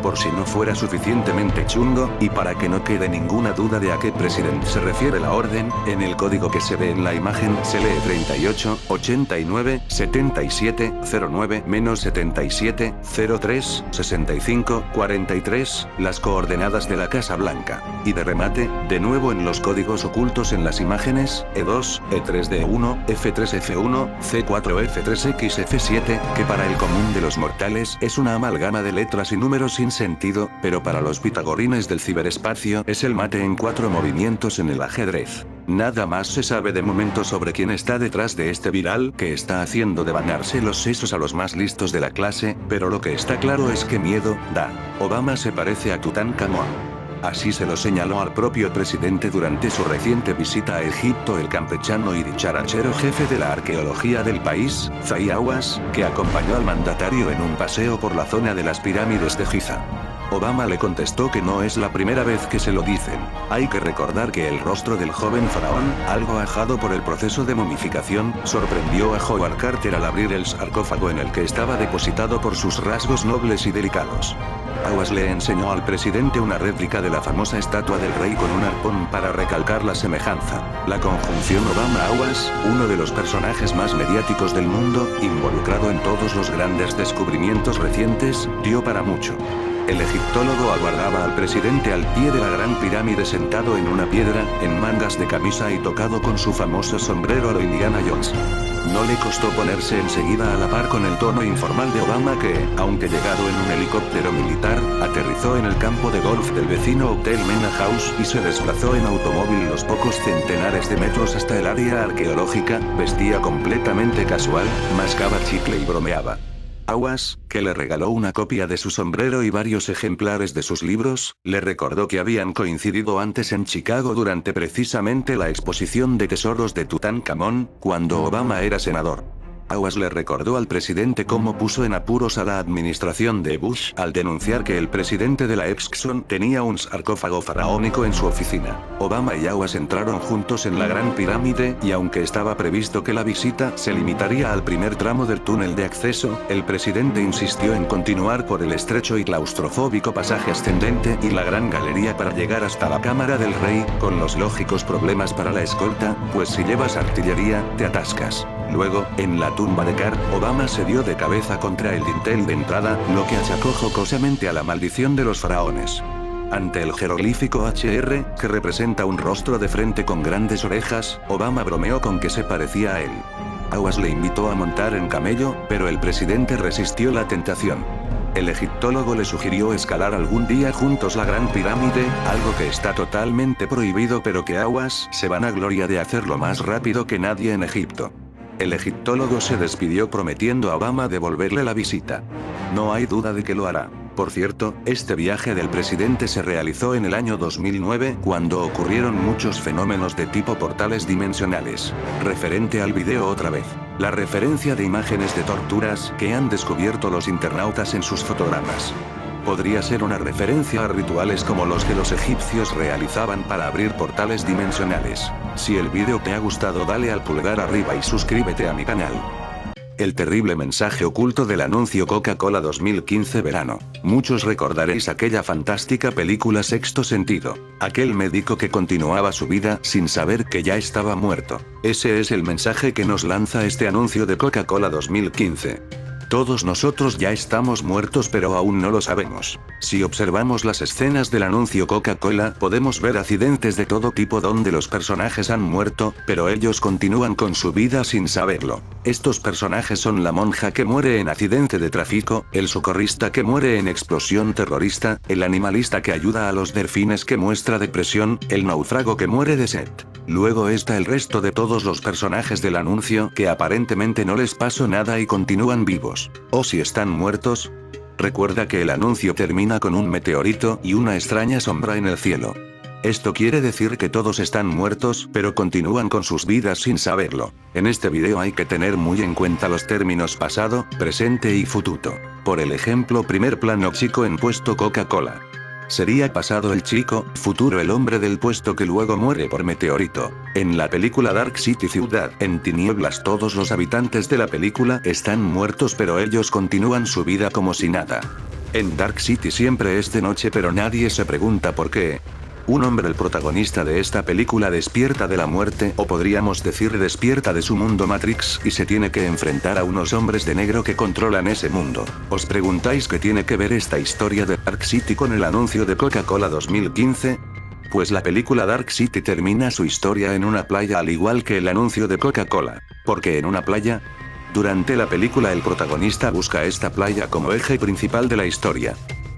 Por si no fuera suficientemente chungo, y para que no quede ninguna duda de a qué presidente se refiere la orden, en el código que se ve en la imagen se lee 38, 89, 77, 09, -77, 03, 65, 43, las coordenadas de la Casa Blanca. Y de remate, de nuevo en los códigos ocultos en las imágenes, E2, E3D1, F3F1, C4F3XF7, que para el común de los mortales es una amalgama de letras y números sin sentido, pero para los pitagorines del ciberespacio es el mate en 4 movimientos en el ajedrez. Nada más se sabe de momento sobre quién está detrás de este viral que está haciendo devanarse los sesos a los más listos de la clase, pero lo que está claro es que miedo da. Obama se parece a Tutankamón. Así se lo señaló al propio presidente durante su reciente visita a Egipto el campechano y dicharachero jefe de la arqueología del país, Zahi Hawass, que acompañó al mandatario en un paseo por la zona de las pirámides de Giza. Obama le contestó que no es la primera vez que se lo dicen. Hay que recordar que el rostro del joven faraón, algo ajado por el proceso de momificación, sorprendió a Howard Carter al abrir el sarcófago en el que estaba depositado por sus rasgos nobles y delicados. Awas le enseñó al presidente una réplica de la famosa estatua del rey con un arpón para recalcar la semejanza. La conjunción Obama-Awas, uno de los personajes más mediáticos del mundo, involucrado en todos los grandes descubrimientos recientes, dio para mucho. El egiptólogo aguardaba al presidente al pie de la gran pirámide sentado en una piedra, en mangas de camisa y tocado con su famoso sombrero a lo Indiana Jones. No le costó ponerse enseguida a la par con el tono informal de Obama que, aunque llegado en un helicóptero militar, aterrizó en el campo de golf del vecino Hotel Mena House y se desplazó en automóvil los pocos centenares de metros hasta el área arqueológica, vestía completamente casual, mascaba chicle y bromeaba. Awas, que le regaló una copia de su sombrero y varios ejemplares de sus libros, le recordó que habían coincidido antes en Chicago durante precisamente la exposición de tesoros de Tutankamón, cuando Obama era senador. Awas le recordó al presidente cómo puso en apuros a la administración de Bush al denunciar que el presidente de la Exxon tenía un sarcófago faraónico en su oficina. Obama y Awas entraron juntos en la Gran Pirámide y aunque estaba previsto que la visita se limitaría al primer tramo del túnel de acceso, el presidente insistió en continuar por el estrecho y claustrofóbico pasaje ascendente y la gran galería para llegar hasta la cámara del rey, con los lógicos problemas para la escolta, pues si llevas artillería, te atascas. Luego, en la tumba de Carr, Obama se dio de cabeza contra el dintel de entrada, lo que achacó jocosamente a la maldición de los faraones. Ante el jeroglífico HR, que representa un rostro de frente con grandes orejas, Obama bromeó con que se parecía a él. Awas le invitó a montar en camello, pero el presidente resistió la tentación. El egiptólogo le sugirió escalar algún día juntos la Gran Pirámide, algo que está totalmente prohibido pero que Awas se vanagloria de hacerlo más rápido que nadie en Egipto. El egiptólogo se despidió prometiendo a Obama devolverle la visita. No hay duda de que lo hará. Por cierto, este viaje del presidente se realizó en el año 2009, cuando ocurrieron muchos fenómenos de tipo portales dimensionales. Referente al video otra vez. La referencia de imágenes de torturas que han descubierto los internautas en sus fotogramas. Podría ser una referencia a rituales como los que los egipcios realizaban para abrir portales dimensionales. Si el vídeo te ha gustado, dale al pulgar arriba y suscríbete a mi canal. El terrible mensaje oculto del anuncio Coca-Cola 2015 verano. Muchos recordaréis aquella fantástica película Sexto Sentido. Aquel médico que continuaba su vida sin saber que ya estaba muerto. Ese es el mensaje que nos lanza este anuncio de Coca-Cola 2015. Todos nosotros ya estamos muertos pero aún no lo sabemos. Si observamos las escenas del anuncio Coca-Cola, podemos ver accidentes de todo tipo donde los personajes han muerto, pero ellos continúan con su vida sin saberlo. Estos personajes son la monja que muere en accidente de tráfico, el socorrista que muere en explosión terrorista, el animalista que ayuda a los delfines que muestra depresión, el náufrago que muere de sed. Luego está el resto de todos los personajes del anuncio que aparentemente no les pasó nada y continúan vivos. O si están muertos. Recuerda que el anuncio termina con un meteorito y una extraña sombra en el cielo. Esto quiere decir que todos están muertos, pero continúan con sus vidas sin saberlo. En este video hay que tener muy en cuenta los términos pasado, presente y futuro. Por el ejemplo, primer plano chico en puesto Coca-Cola. Sería pasado el chico, futuro el hombre del puesto que luego muere por meteorito. En la película Dark City Ciudad en Tinieblas todos los habitantes de la película están muertos pero ellos continúan su vida como si nada. En Dark City siempre es de noche pero nadie se pregunta por qué. Un hombre, el protagonista de esta película, despierta de la muerte, o podríamos decir despierta de su mundo Matrix, y se tiene que enfrentar a unos hombres de negro que controlan ese mundo. ¿Os preguntáis qué tiene que ver esta historia de Dark City con el anuncio de Coca-Cola 2015? Pues la película Dark City termina su historia en una playa al igual que el anuncio de Coca-Cola. ¿Por qué en una playa? Durante la película el protagonista busca esta playa como eje principal de la historia.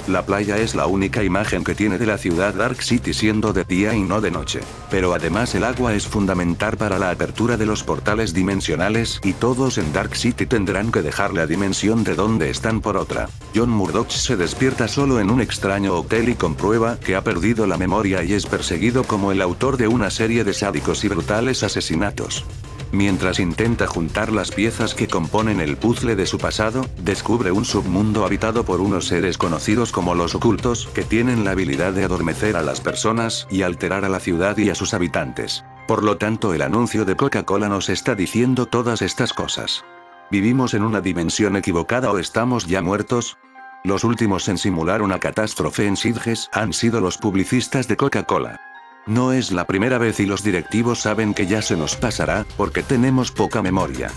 La playa es la única imagen que tiene de la ciudad Dark City siendo de día y no de noche. Pero además el agua es fundamental para la apertura de los portales dimensionales y todos en Dark City tendrán que dejar la dimensión de donde están por otra. John Murdoch se despierta solo en un extraño hotel y comprueba que ha perdido la memoria y es perseguido como el autor de una serie de sádicos y brutales asesinatos. Mientras intenta juntar las piezas que componen el puzzle de su pasado, descubre un submundo habitado por unos seres conocidos como los ocultos, que tienen la habilidad de adormecer a las personas y alterar a la ciudad y a sus habitantes. Por lo tanto, el anuncio de Coca-Cola nos está diciendo todas estas cosas. ¿Vivimos en una dimensión equivocada o estamos ya muertos? Los últimos en simular una catástrofe en Sitges han sido los publicistas de Coca-Cola. No es la primera vez y los directivos saben que ya se nos pasará, porque tenemos poca memoria.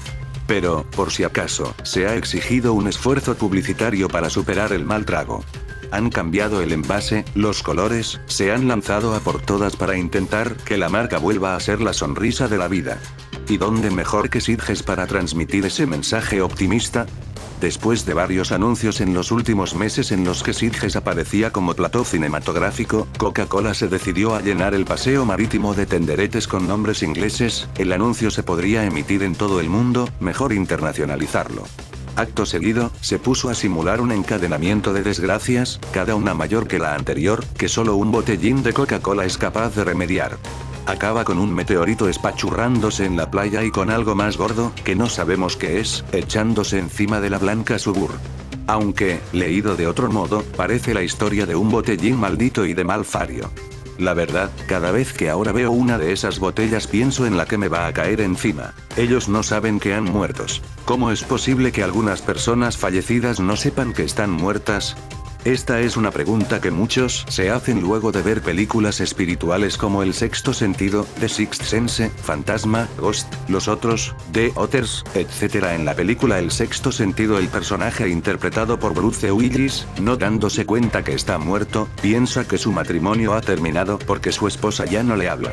Pero, por si acaso, se ha exigido un esfuerzo publicitario para superar el mal trago. Han cambiado el envase, los colores, se han lanzado a por todas para intentar que la marca vuelva a ser la sonrisa de la vida. ¿Y dónde mejor que Sitges para transmitir ese mensaje optimista? Después de varios anuncios en los últimos meses en los que Sitges aparecía como plató cinematográfico, Coca-Cola se decidió a llenar el paseo marítimo de tenderetes con nombres ingleses. El anuncio se podría emitir en todo el mundo, mejor internacionalizarlo. Acto seguido, se puso a simular un encadenamiento de desgracias, cada una mayor que la anterior, que solo un botellín de Coca-Cola es capaz de remediar. Acaba con un meteorito espachurrándose en la playa y con algo más gordo, que no sabemos qué es, echándose encima de la blanca Subur. Aunque, leído de otro modo, parece la historia de un botellín maldito y de mal fario. La verdad, cada vez que ahora veo una de esas botellas pienso en la que me va a caer encima. Ellos no saben que han muertos. ¿Cómo es posible que algunas personas fallecidas no sepan que están muertas? Esta es una pregunta que muchos se hacen luego de ver películas espirituales como El Sexto Sentido, The Sixth Sense, Fantasma, Ghost, Los Otros, The Others, etc. En la película El Sexto Sentido el personaje interpretado por Bruce Willis, no dándose cuenta que está muerto, piensa que su matrimonio ha terminado porque su esposa ya no le habla.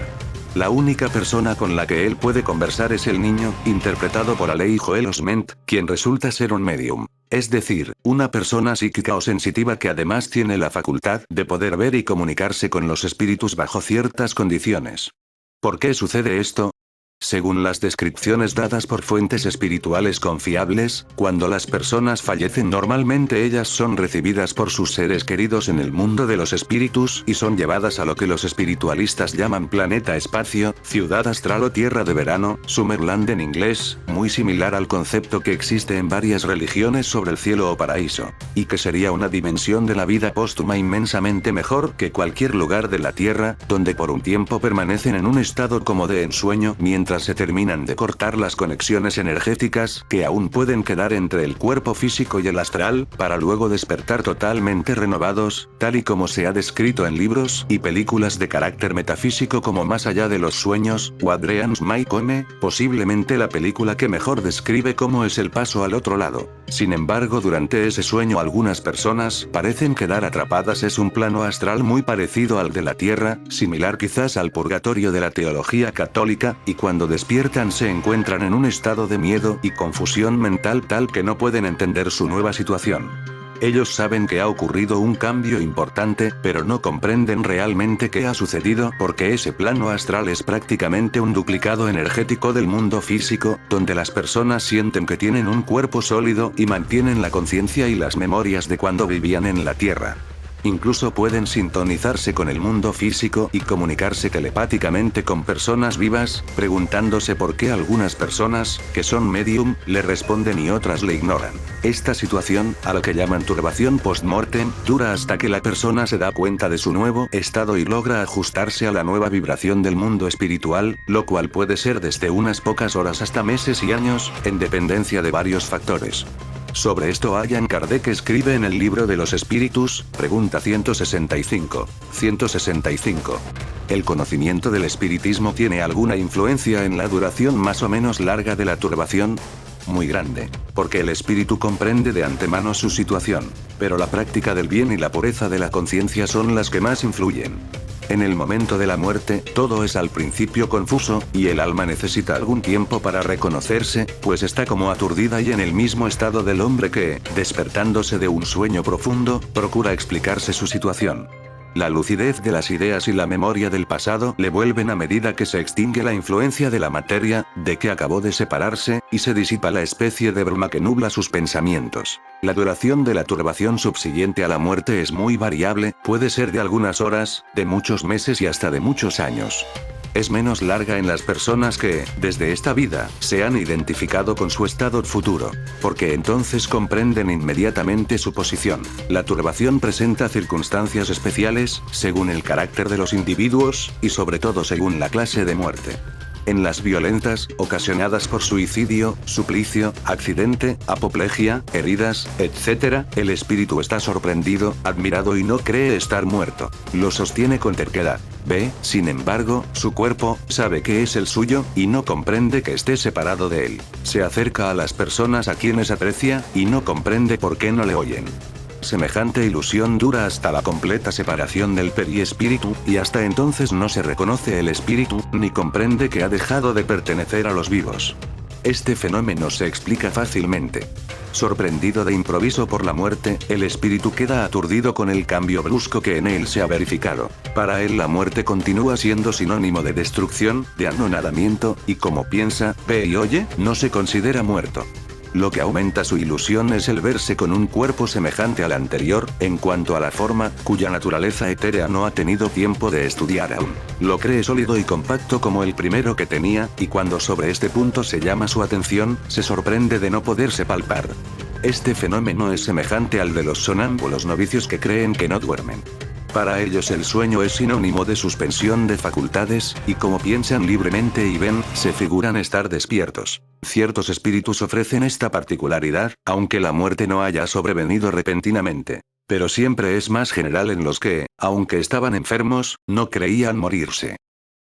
La única persona con la que él puede conversar es el niño, interpretado por Alei Joel Osment, quien resulta ser un medium. Es decir, una persona psíquica o sensitiva que además tiene la facultad de poder ver y comunicarse con los espíritus bajo ciertas condiciones. ¿Por qué sucede esto? Según las descripciones dadas por fuentes espirituales confiables, cuando las personas fallecen normalmente ellas son recibidas por sus seres queridos en el mundo de los espíritus y son llevadas a lo que los espiritualistas llaman planeta espacio, ciudad astral o tierra de verano, Summerland en inglés, muy similar al concepto que existe en varias religiones sobre el cielo o paraíso, y que sería una dimensión de la vida póstuma inmensamente mejor que cualquier lugar de la tierra, donde por un tiempo permanecen en un estado como de ensueño mientras se terminan de cortar las conexiones energéticas que aún pueden quedar entre el cuerpo físico y el astral, para luego despertar totalmente renovados, tal y como se ha descrito en libros y películas de carácter metafísico como Más allá de los sueños, o Adrian's May Come, posiblemente la película que mejor describe cómo es el paso al otro lado. Sin embargo, durante ese sueño algunas personas parecen quedar atrapadas. Es un plano astral muy parecido al de la Tierra, similar quizás al purgatorio de la teología católica, y cuando despiertan se encuentran en un estado de miedo y confusión mental tal que no pueden entender su nueva situación. Ellos saben que ha ocurrido un cambio importante, pero no comprenden realmente qué ha sucedido porque ese plano astral es prácticamente un duplicado energético del mundo físico, donde las personas sienten que tienen un cuerpo sólido y mantienen la conciencia y las memorias de cuando vivían en la Tierra. Incluso pueden sintonizarse con el mundo físico y comunicarse telepáticamente con personas vivas, preguntándose por qué algunas personas, que son medium, le responden y otras le ignoran. Esta situación, a la que llaman turbación post-mortem, dura hasta que la persona se da cuenta de su nuevo estado y logra ajustarse a la nueva vibración del mundo espiritual, lo cual puede ser desde unas pocas horas hasta meses y años, en dependencia de varios factores. Sobre esto Allan Kardec escribe en el libro de los espíritus, pregunta 165. 165. ¿El conocimiento del espiritismo tiene alguna influencia en la duración más o menos larga de la turbación? Muy grande, porque el espíritu comprende de antemano su situación, pero la práctica del bien y la pureza de la conciencia son las que más influyen. En el momento de la muerte, todo es al principio confuso, y el alma necesita algún tiempo para reconocerse, pues está como aturdida y en el mismo estado del hombre que, despertándose de un sueño profundo, procura explicarse su situación. La lucidez de las ideas y la memoria del pasado le vuelven a medida que se extingue la influencia de la materia, de que acabó de separarse, y se disipa la especie de bruma que nubla sus pensamientos. La duración de la turbación subsiguiente a la muerte es muy variable, puede ser de algunas horas, de muchos meses y hasta de muchos años. es menos larga en las personas que, desde esta vida, se han identificado con su estado futuro. Porque entonces comprenden inmediatamente su posición. La turbación presenta circunstancias especiales, según el carácter de los individuos, y sobre todo según la clase de muerte. En las violentas, ocasionadas por suicidio, suplicio, accidente, apoplejía, heridas, etc., el espíritu está sorprendido, admirado y no cree estar muerto. Lo sostiene con terquedad. Ve, sin embargo, su cuerpo, sabe que es el suyo, y no comprende que esté separado de él. Se acerca a las personas a quienes aprecia, y no comprende por qué no le oyen. Semejante ilusión dura hasta la completa separación del periespíritu, y hasta entonces no se reconoce el espíritu, ni comprende que ha dejado de pertenecer a los vivos. Este fenómeno se explica fácilmente. Sorprendido de improviso por la muerte, el espíritu queda aturdido con el cambio brusco que en él se ha verificado. Para él la muerte continúa siendo sinónimo de destrucción, de anonadamiento, y como piensa, ve y oye, no se considera muerto. Lo que aumenta su ilusión es el verse con un cuerpo semejante al anterior, en cuanto a la forma, cuya naturaleza etérea no ha tenido tiempo de estudiar aún. Lo cree sólido y compacto como el primero que tenía, y cuando sobre este punto se llama su atención, se sorprende de no poderse palpar. Este fenómeno es semejante al de los sonámbulos novicios que creen que no duermen. Para ellos el sueño es sinónimo de suspensión de facultades, y como piensan libremente y ven, se figuran estar despiertos. Ciertos espíritus ofrecen esta particularidad, aunque la muerte no haya sobrevenido repentinamente. Pero siempre es más general en los que, aunque estaban enfermos, no creían morirse.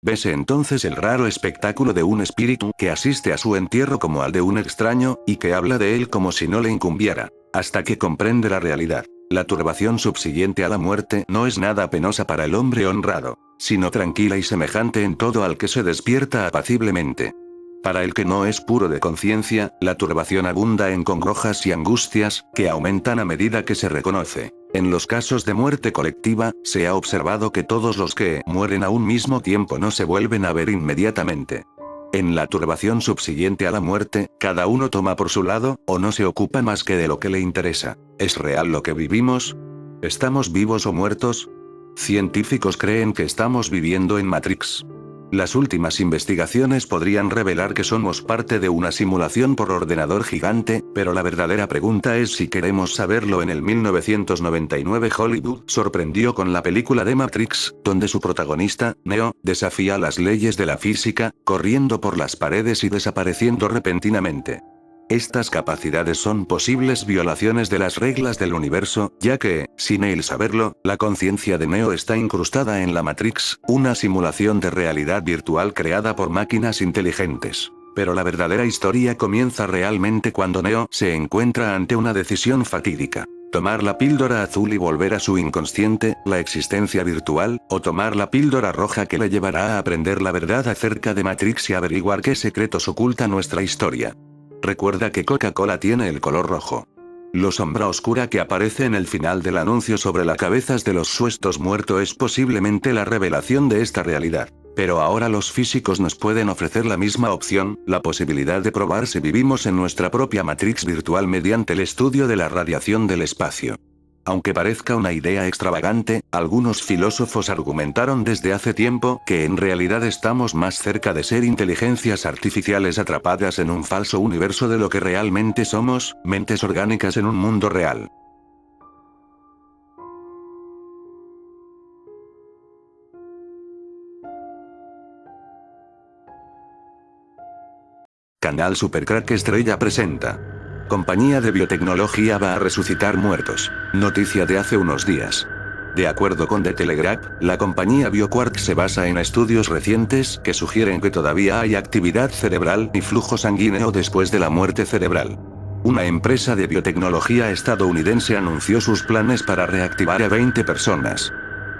Vese entonces el raro espectáculo de un espíritu que asiste a su entierro como al de un extraño, y que habla de él como si no le incumbiera, hasta que comprende la realidad. La turbación subsiguiente a la muerte no es nada penosa para el hombre honrado, sino tranquila y semejante en todo al que se despierta apaciblemente. Para el que no es puro de conciencia, la turbación abunda en congojas y angustias, que aumentan a medida que se reconoce. En los casos de muerte colectiva, se ha observado que todos los que mueren a un mismo tiempo no se vuelven a ver inmediatamente. En la turbación subsiguiente a la muerte, cada uno toma por su lado, o no se ocupa más que de lo que le interesa. ¿Es real lo que vivimos? ¿Estamos vivos o muertos? Científicos creen que estamos viviendo en Matrix. Las últimas investigaciones podrían revelar que somos parte de una simulación por ordenador gigante, pero la verdadera pregunta es si queremos saberlo. En el 1999 Hollywood sorprendió con la película de Matrix, donde su protagonista, Neo, desafía las leyes de la física, corriendo por las paredes y desapareciendo repentinamente. Estas capacidades son posibles violaciones de las reglas del universo, ya que, sin él saberlo, la conciencia de Neo está incrustada en la Matrix, una simulación de realidad virtual creada por máquinas inteligentes. Pero la verdadera historia comienza realmente cuando Neo se encuentra ante una decisión fatídica. Tomar la píldora azul y volver a su inconsciente, la existencia virtual, o tomar la píldora roja que le llevará a aprender la verdad acerca de Matrix y averiguar qué secretos oculta nuestra historia. Recuerda que Coca-Cola tiene el color rojo. La sombra oscura que aparece en el final del anuncio sobre las cabezas de los supuestos muertos es posiblemente la revelación de esta realidad. Pero ahora los físicos nos pueden ofrecer la misma opción, la posibilidad de probar si vivimos en nuestra propia Matrix virtual mediante el estudio de la radiación del espacio. Aunque parezca una idea extravagante, algunos filósofos argumentaron desde hace tiempo que en realidad estamos más cerca de ser inteligencias artificiales atrapadas en un falso universo de lo que realmente somos, mentes orgánicas en un mundo real. Canal Supercrack Estrella presenta. Compañía de biotecnología va a resucitar muertos. Noticia de hace unos días. De acuerdo con The Telegraph, la compañía BioQuark se basa en estudios recientes que sugieren que todavía hay actividad cerebral y flujo sanguíneo después de la muerte cerebral. Una empresa de biotecnología estadounidense anunció sus planes para reactivar a 20 personas.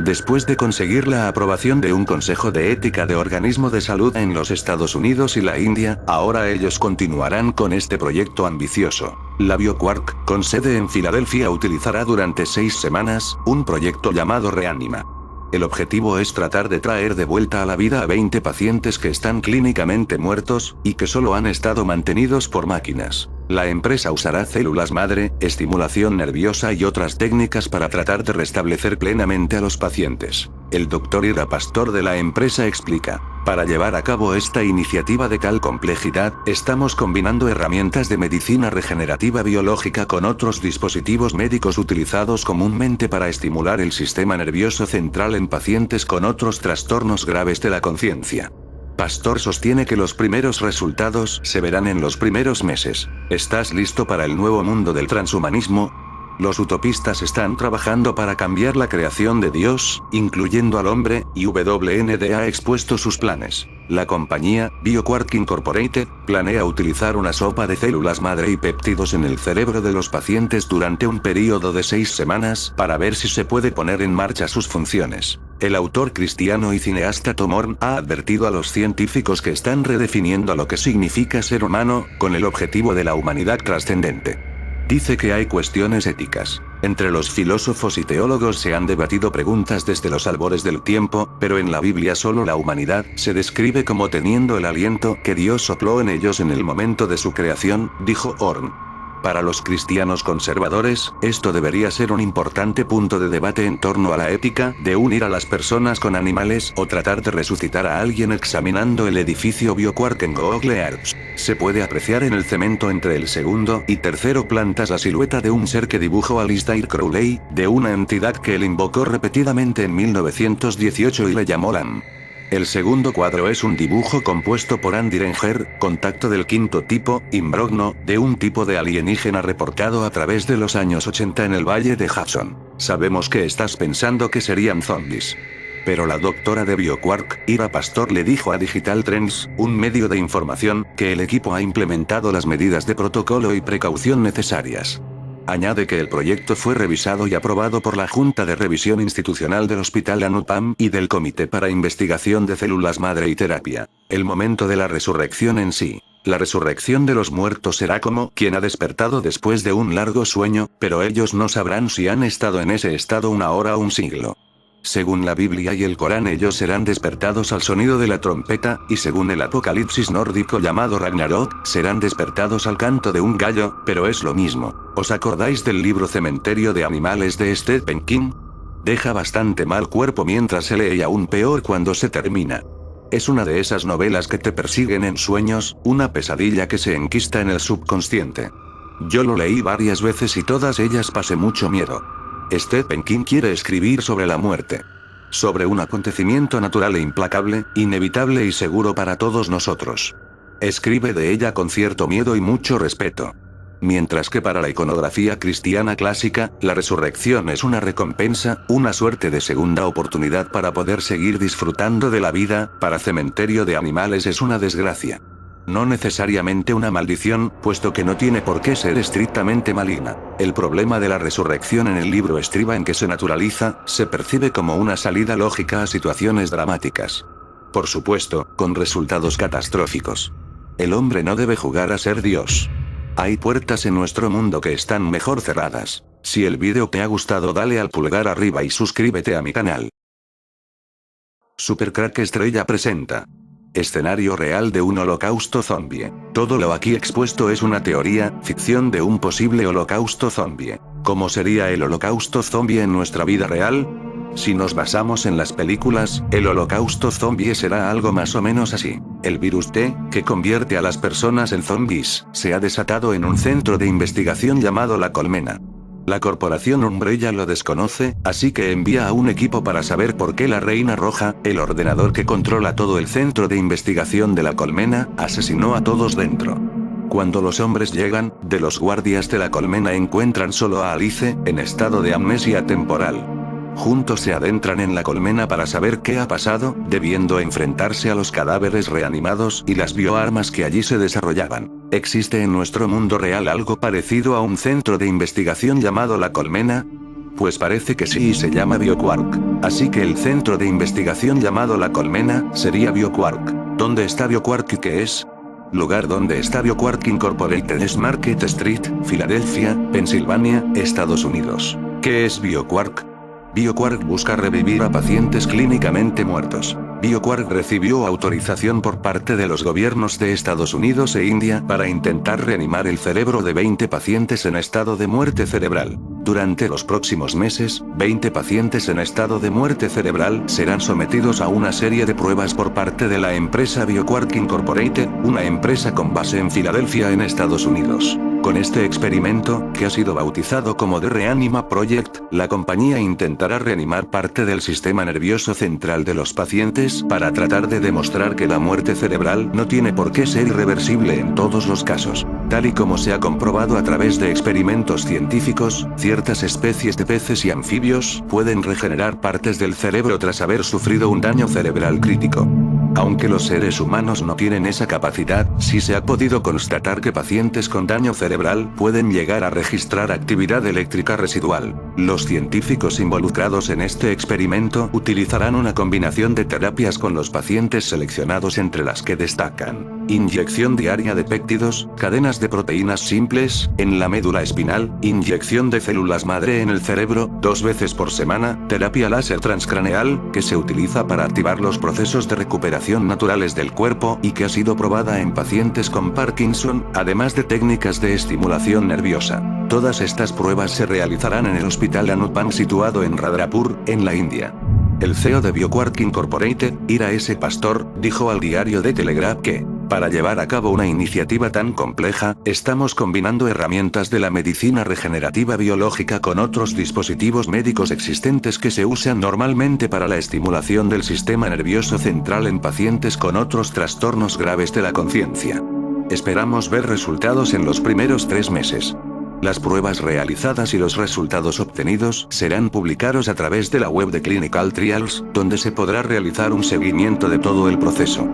Después de conseguir la aprobación de un Consejo de Ética de Organismo de Salud en los Estados Unidos y la India, ahora ellos continuarán con este proyecto ambicioso. La BioQuark, con sede en Filadelfia, utilizará durante 6 semanas, un proyecto llamado Reanima. El objetivo es tratar de traer de vuelta a la vida a 20 pacientes que están clínicamente muertos, y que solo han estado mantenidos por máquinas. La empresa usará células madre, estimulación nerviosa y otras técnicas para tratar de restablecer plenamente a los pacientes. El Dr. Ira Pastor de la empresa explica: Para llevar a cabo esta iniciativa de tal complejidad, estamos combinando herramientas de medicina regenerativa biológica con otros dispositivos médicos utilizados comúnmente para estimular el sistema nervioso central en pacientes con otros trastornos graves de la conciencia. Pastor sostiene que los primeros resultados se verán en los primeros meses. ¿Estás listo para el nuevo mundo del transhumanismo? Los utopistas están trabajando para cambiar la creación de Dios, incluyendo al hombre, y WND ha expuesto sus planes. La compañía, BioQuark Incorporated, planea utilizar una sopa de células madre y péptidos en el cerebro de los pacientes durante un período de 6 semanas para ver si se puede poner en marcha sus funciones. El autor cristiano y cineasta Tom Horn ha advertido a los científicos que están redefiniendo lo que significa ser humano, con el objetivo de la humanidad trascendente. Dice que hay cuestiones éticas. Entre los filósofos y teólogos se han debatido preguntas desde los albores del tiempo, pero en la Biblia solo la humanidad se describe como teniendo el aliento que Dios sopló en ellos en el momento de su creación, dijo Horn. Para los cristianos conservadores, esto debería ser un importante punto de debate en torno a la ética de unir a las personas con animales o tratar de resucitar a alguien examinando el edificio BioQuark en Google Earth. Se puede apreciar en el cemento entre el segundo y tercero plantas la silueta de un ser que dibujó Aleister Crowley, de una entidad que él invocó repetidamente en 1918 y le llamó Lam. El segundo cuadro es un dibujo compuesto por Andy Renger, contacto del quinto tipo, imbrogno, de un tipo de alienígena reportado a través de los años 80 en el Valle de Hudson. Sabemos que estás pensando que serían zombies. Pero la doctora de BioQuark, Ira Pastor, le dijo a Digital Trends, un medio de información, que el equipo ha implementado las medidas de protocolo y precaución necesarias. Añade que el proyecto fue revisado y aprobado por la Junta de Revisión Institucional del Hospital Anupam y del Comité para Investigación de Células Madre y Terapia. El momento de la resurrección en sí. La resurrección de los muertos será como quien ha despertado después de un largo sueño, pero ellos no sabrán si han estado en ese estado una hora o un siglo. Según la Biblia y el Corán, ellos serán despertados al sonido de la trompeta, y según el apocalipsis nórdico llamado Ragnarok, serán despertados al canto de un gallo, pero es lo mismo. ¿Os acordáis del libro Cementerio de Animales de Stephen King? Deja bastante mal cuerpo mientras se lee y aún peor cuando se termina. Es una de esas novelas que te persiguen en sueños, una pesadilla que se enquista en el subconsciente. Yo lo leí varias veces y todas ellas pasé mucho miedo. Stephen King quiere escribir sobre la muerte. Sobre un acontecimiento natural e implacable, inevitable y seguro para todos nosotros. Escribe de ella con cierto miedo y mucho respeto. Mientras que para la iconografía cristiana clásica, la resurrección es una recompensa, una suerte de segunda oportunidad para poder seguir disfrutando de la vida, para Cementerio de Animales es una desgracia. No necesariamente una maldición, puesto que no tiene por qué ser estrictamente maligna. El problema de la resurrección en el libro estriba en que se naturaliza, se percibe como una salida lógica a situaciones dramáticas. Por supuesto, con resultados catastróficos. El hombre no debe jugar a ser Dios. Hay puertas en nuestro mundo que están mejor cerradas. Si el vídeo te ha gustado, dale al pulgar arriba y suscríbete a mi canal. Supercrack Estrella presenta escenario real de un holocausto zombie. Todo lo aquí expuesto es una teoría, ficción de un posible holocausto zombie. ¿Cómo sería el holocausto zombie en nuestra vida real? Si nos basamos en las películas, el holocausto zombie será algo más o menos así. El virus T, que convierte a las personas en zombies, se ha desatado en un centro de investigación llamado La Colmena. La corporación Umbrella lo desconoce, así que envía a un equipo para saber por qué la Reina Roja, el ordenador que controla todo el centro de investigación de La Colmena, asesinó a todos dentro. Cuando los hombres llegan, de los guardias de La Colmena encuentran solo a Alice, en estado de amnesia temporal. Juntos se adentran en la colmena para saber qué ha pasado, debiendo enfrentarse a los cadáveres reanimados y las bioarmas que allí se desarrollaban. ¿Existe en nuestro mundo real algo parecido a un centro de investigación llamado La Colmena? Pues parece que sí, y se llama BioQuark. Así que el centro de investigación llamado La Colmena sería BioQuark. ¿Dónde está BioQuark y qué es? Lugar donde está BioQuark Incorporated es Market Street, Filadelfia, Pensilvania, Estados Unidos. ¿Qué es BioQuark? BioQuark busca revivir a pacientes clínicamente muertos. BioQuark recibió autorización por parte de los gobiernos de Estados Unidos e India para intentar reanimar el cerebro de 20 pacientes en estado de muerte cerebral. Durante los próximos meses, 20 pacientes en estado de muerte cerebral serán sometidos a una serie de pruebas por parte de la empresa BioQuark Incorporated, una empresa con base en Filadelfia en Estados Unidos. Con este experimento, que ha sido bautizado como The Reanima Project, la compañía intentará reanimar parte del sistema nervioso central de los pacientes para tratar de demostrar que la muerte cerebral no tiene por qué ser irreversible en todos los casos. Tal y como se ha comprobado a través de experimentos científicos, ciertas especies de peces y anfibios pueden regenerar partes del cerebro tras haber sufrido un daño cerebral crítico. Aunque los seres humanos no tienen esa capacidad, sí se ha podido constatar que pacientes con daño cerebral pueden llegar a registrar actividad eléctrica residual. Los científicos involucrados en este experimento utilizarán una combinación de terapias con los pacientes seleccionados, entre las que destacan inyección diaria de péptidos, cadenas de proteínas simples, en la médula espinal, inyección de células madre en el cerebro, 2 veces por semana, terapia láser transcraneal, que se utiliza para activar los procesos de recuperación naturales del cuerpo y que ha sido probada en pacientes con Parkinson, además de técnicas de estimulación nerviosa. Todas estas pruebas se realizarán en el Hospital Anupam situado en Rudrapur, en la India. El CEO de BioQuark Incorporated, Ira S. Pastor, dijo al diario The Telegraph que, para llevar a cabo una iniciativa tan compleja, estamos combinando herramientas de la medicina regenerativa biológica con otros dispositivos médicos existentes que se usan normalmente para la estimulación del sistema nervioso central en pacientes con otros trastornos graves de la conciencia. Esperamos ver resultados en los primeros 3 meses. Las pruebas realizadas y los resultados obtenidos serán publicados a través de la web de Clinical Trials, donde se podrá realizar un seguimiento de todo el proceso.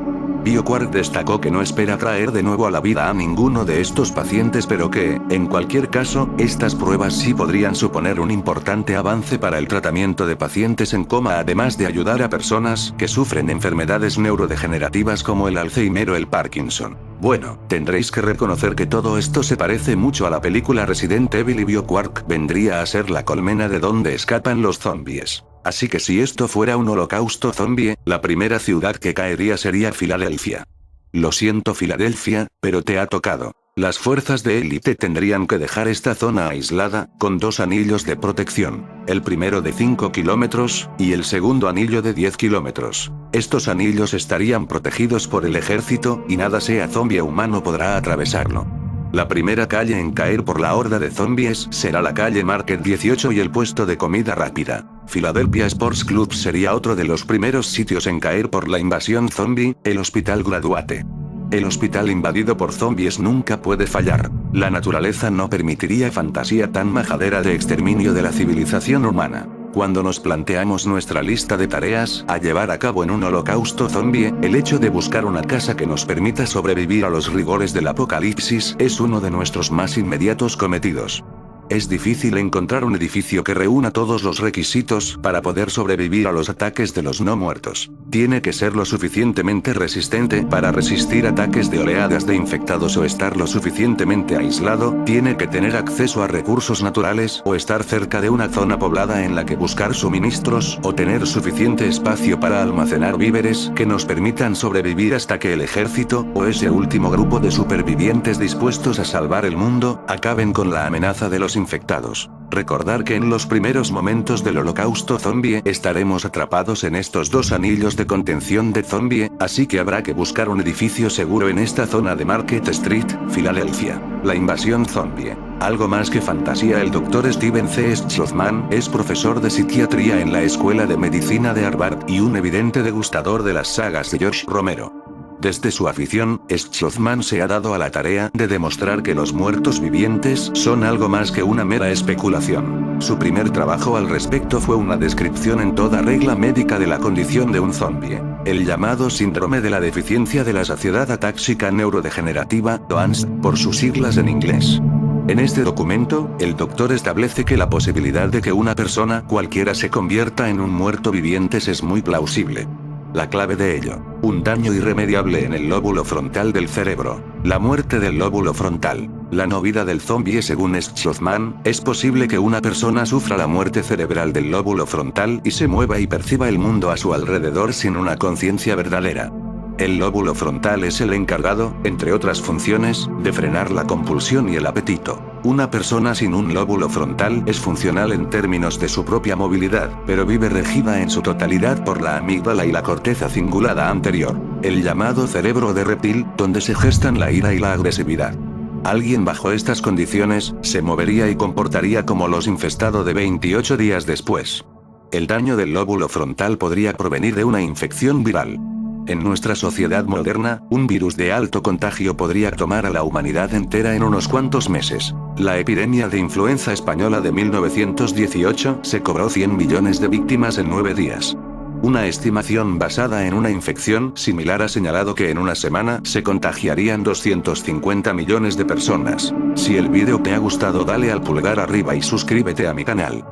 BioQuark destacó que no espera traer de nuevo a la vida a ninguno de estos pacientes, pero que, en cualquier caso, estas pruebas sí podrían suponer un importante avance para el tratamiento de pacientes en coma, además de ayudar a personas que sufren enfermedades neurodegenerativas como el Alzheimer o el Parkinson. Bueno, tendréis que reconocer que todo esto se parece mucho a la película Resident Evil y BioQuark vendría a ser la colmena de donde escapan los zombies. Así que si esto fuera un holocausto zombie, la primera ciudad que caería sería Filadelfia. Lo siento Filadelfia, pero te ha tocado. Las fuerzas de élite tendrían que dejar esta zona aislada, con 2 anillos de protección, el primero de 5 kilómetros, y el segundo anillo de 10 kilómetros. Estos anillos estarían protegidos por el ejército, y nada sea zombie humano podrá atravesarlo. La primera calle en caer por la horda de zombies será la calle Market 18 y el puesto de comida rápida. Philadelphia Sports Club sería otro de los primeros sitios en caer por la invasión zombie, el Hospital Graduate. El hospital invadido por zombies nunca puede fallar. La naturaleza no permitiría fantasía tan majadera de exterminio de la civilización humana. Cuando nos planteamos nuestra lista de tareas a llevar a cabo en un holocausto zombie, el hecho de buscar una casa que nos permita sobrevivir a los rigores del apocalipsis es uno de nuestros más inmediatos cometidos. Es difícil encontrar un edificio que reúna todos los requisitos para poder sobrevivir a los ataques de los no muertos. Tiene que ser lo suficientemente resistente para resistir ataques de oleadas de infectados o estar lo suficientemente aislado, tiene que tener acceso a recursos naturales o estar cerca de una zona poblada en la que buscar suministros o tener suficiente espacio para almacenar víveres que nos permitan sobrevivir hasta que el ejército o ese último grupo de supervivientes dispuestos a salvar el mundo acaben con la amenaza de los infectados. Recordar que en los primeros momentos del holocausto zombie estaremos atrapados en estos 2 anillos de contención de zombie, así que habrá que buscar un edificio seguro en esta zona de Market Street, Filadelfia. La invasión zombie. Algo más que fantasía. El Dr. Steven C. Schlossman es profesor de psiquiatría en la Escuela de Medicina de Harvard y un evidente degustador de las sagas de George Romero. Desde su afición, Schlossman se ha dado a la tarea de demostrar que los muertos vivientes son algo más que una mera especulación. Su primer trabajo al respecto fue una descripción en toda regla médica de la condición de un zombie, el llamado síndrome de la deficiencia de la saciedad atáxica neurodegenerativa, DOANS, por sus siglas en inglés. En este documento, el doctor establece que la posibilidad de que una persona cualquiera se convierta en un muerto viviente es muy plausible. La clave de ello, un daño irremediable en el lóbulo frontal del cerebro, la muerte del lóbulo frontal. La no vida del zombie. Según Schwarzman, es posible que una persona sufra la muerte cerebral del lóbulo frontal y se mueva y perciba el mundo a su alrededor sin una conciencia verdadera. El lóbulo frontal es el encargado, entre otras funciones, de frenar la compulsión y el apetito. Una persona sin un lóbulo frontal es funcional en términos de su propia movilidad, pero vive regida en su totalidad por la amígdala y la corteza cingulada anterior, el llamado cerebro de reptil, donde se gestan la ira y la agresividad. Alguien bajo estas condiciones, se movería y comportaría como los infestados de 28 días después. El daño del lóbulo frontal podría provenir de una infección viral. En nuestra sociedad moderna, un virus de alto contagio podría tomar a la humanidad entera en unos cuantos meses. La epidemia de influenza española de 1918 se cobró 100 millones de víctimas en 9 días. Una estimación basada en una infección similar ha señalado que en una semana se contagiarían 250 millones de personas. Si el vídeo te ha gustado, dale al pulgar arriba y suscríbete a mi canal.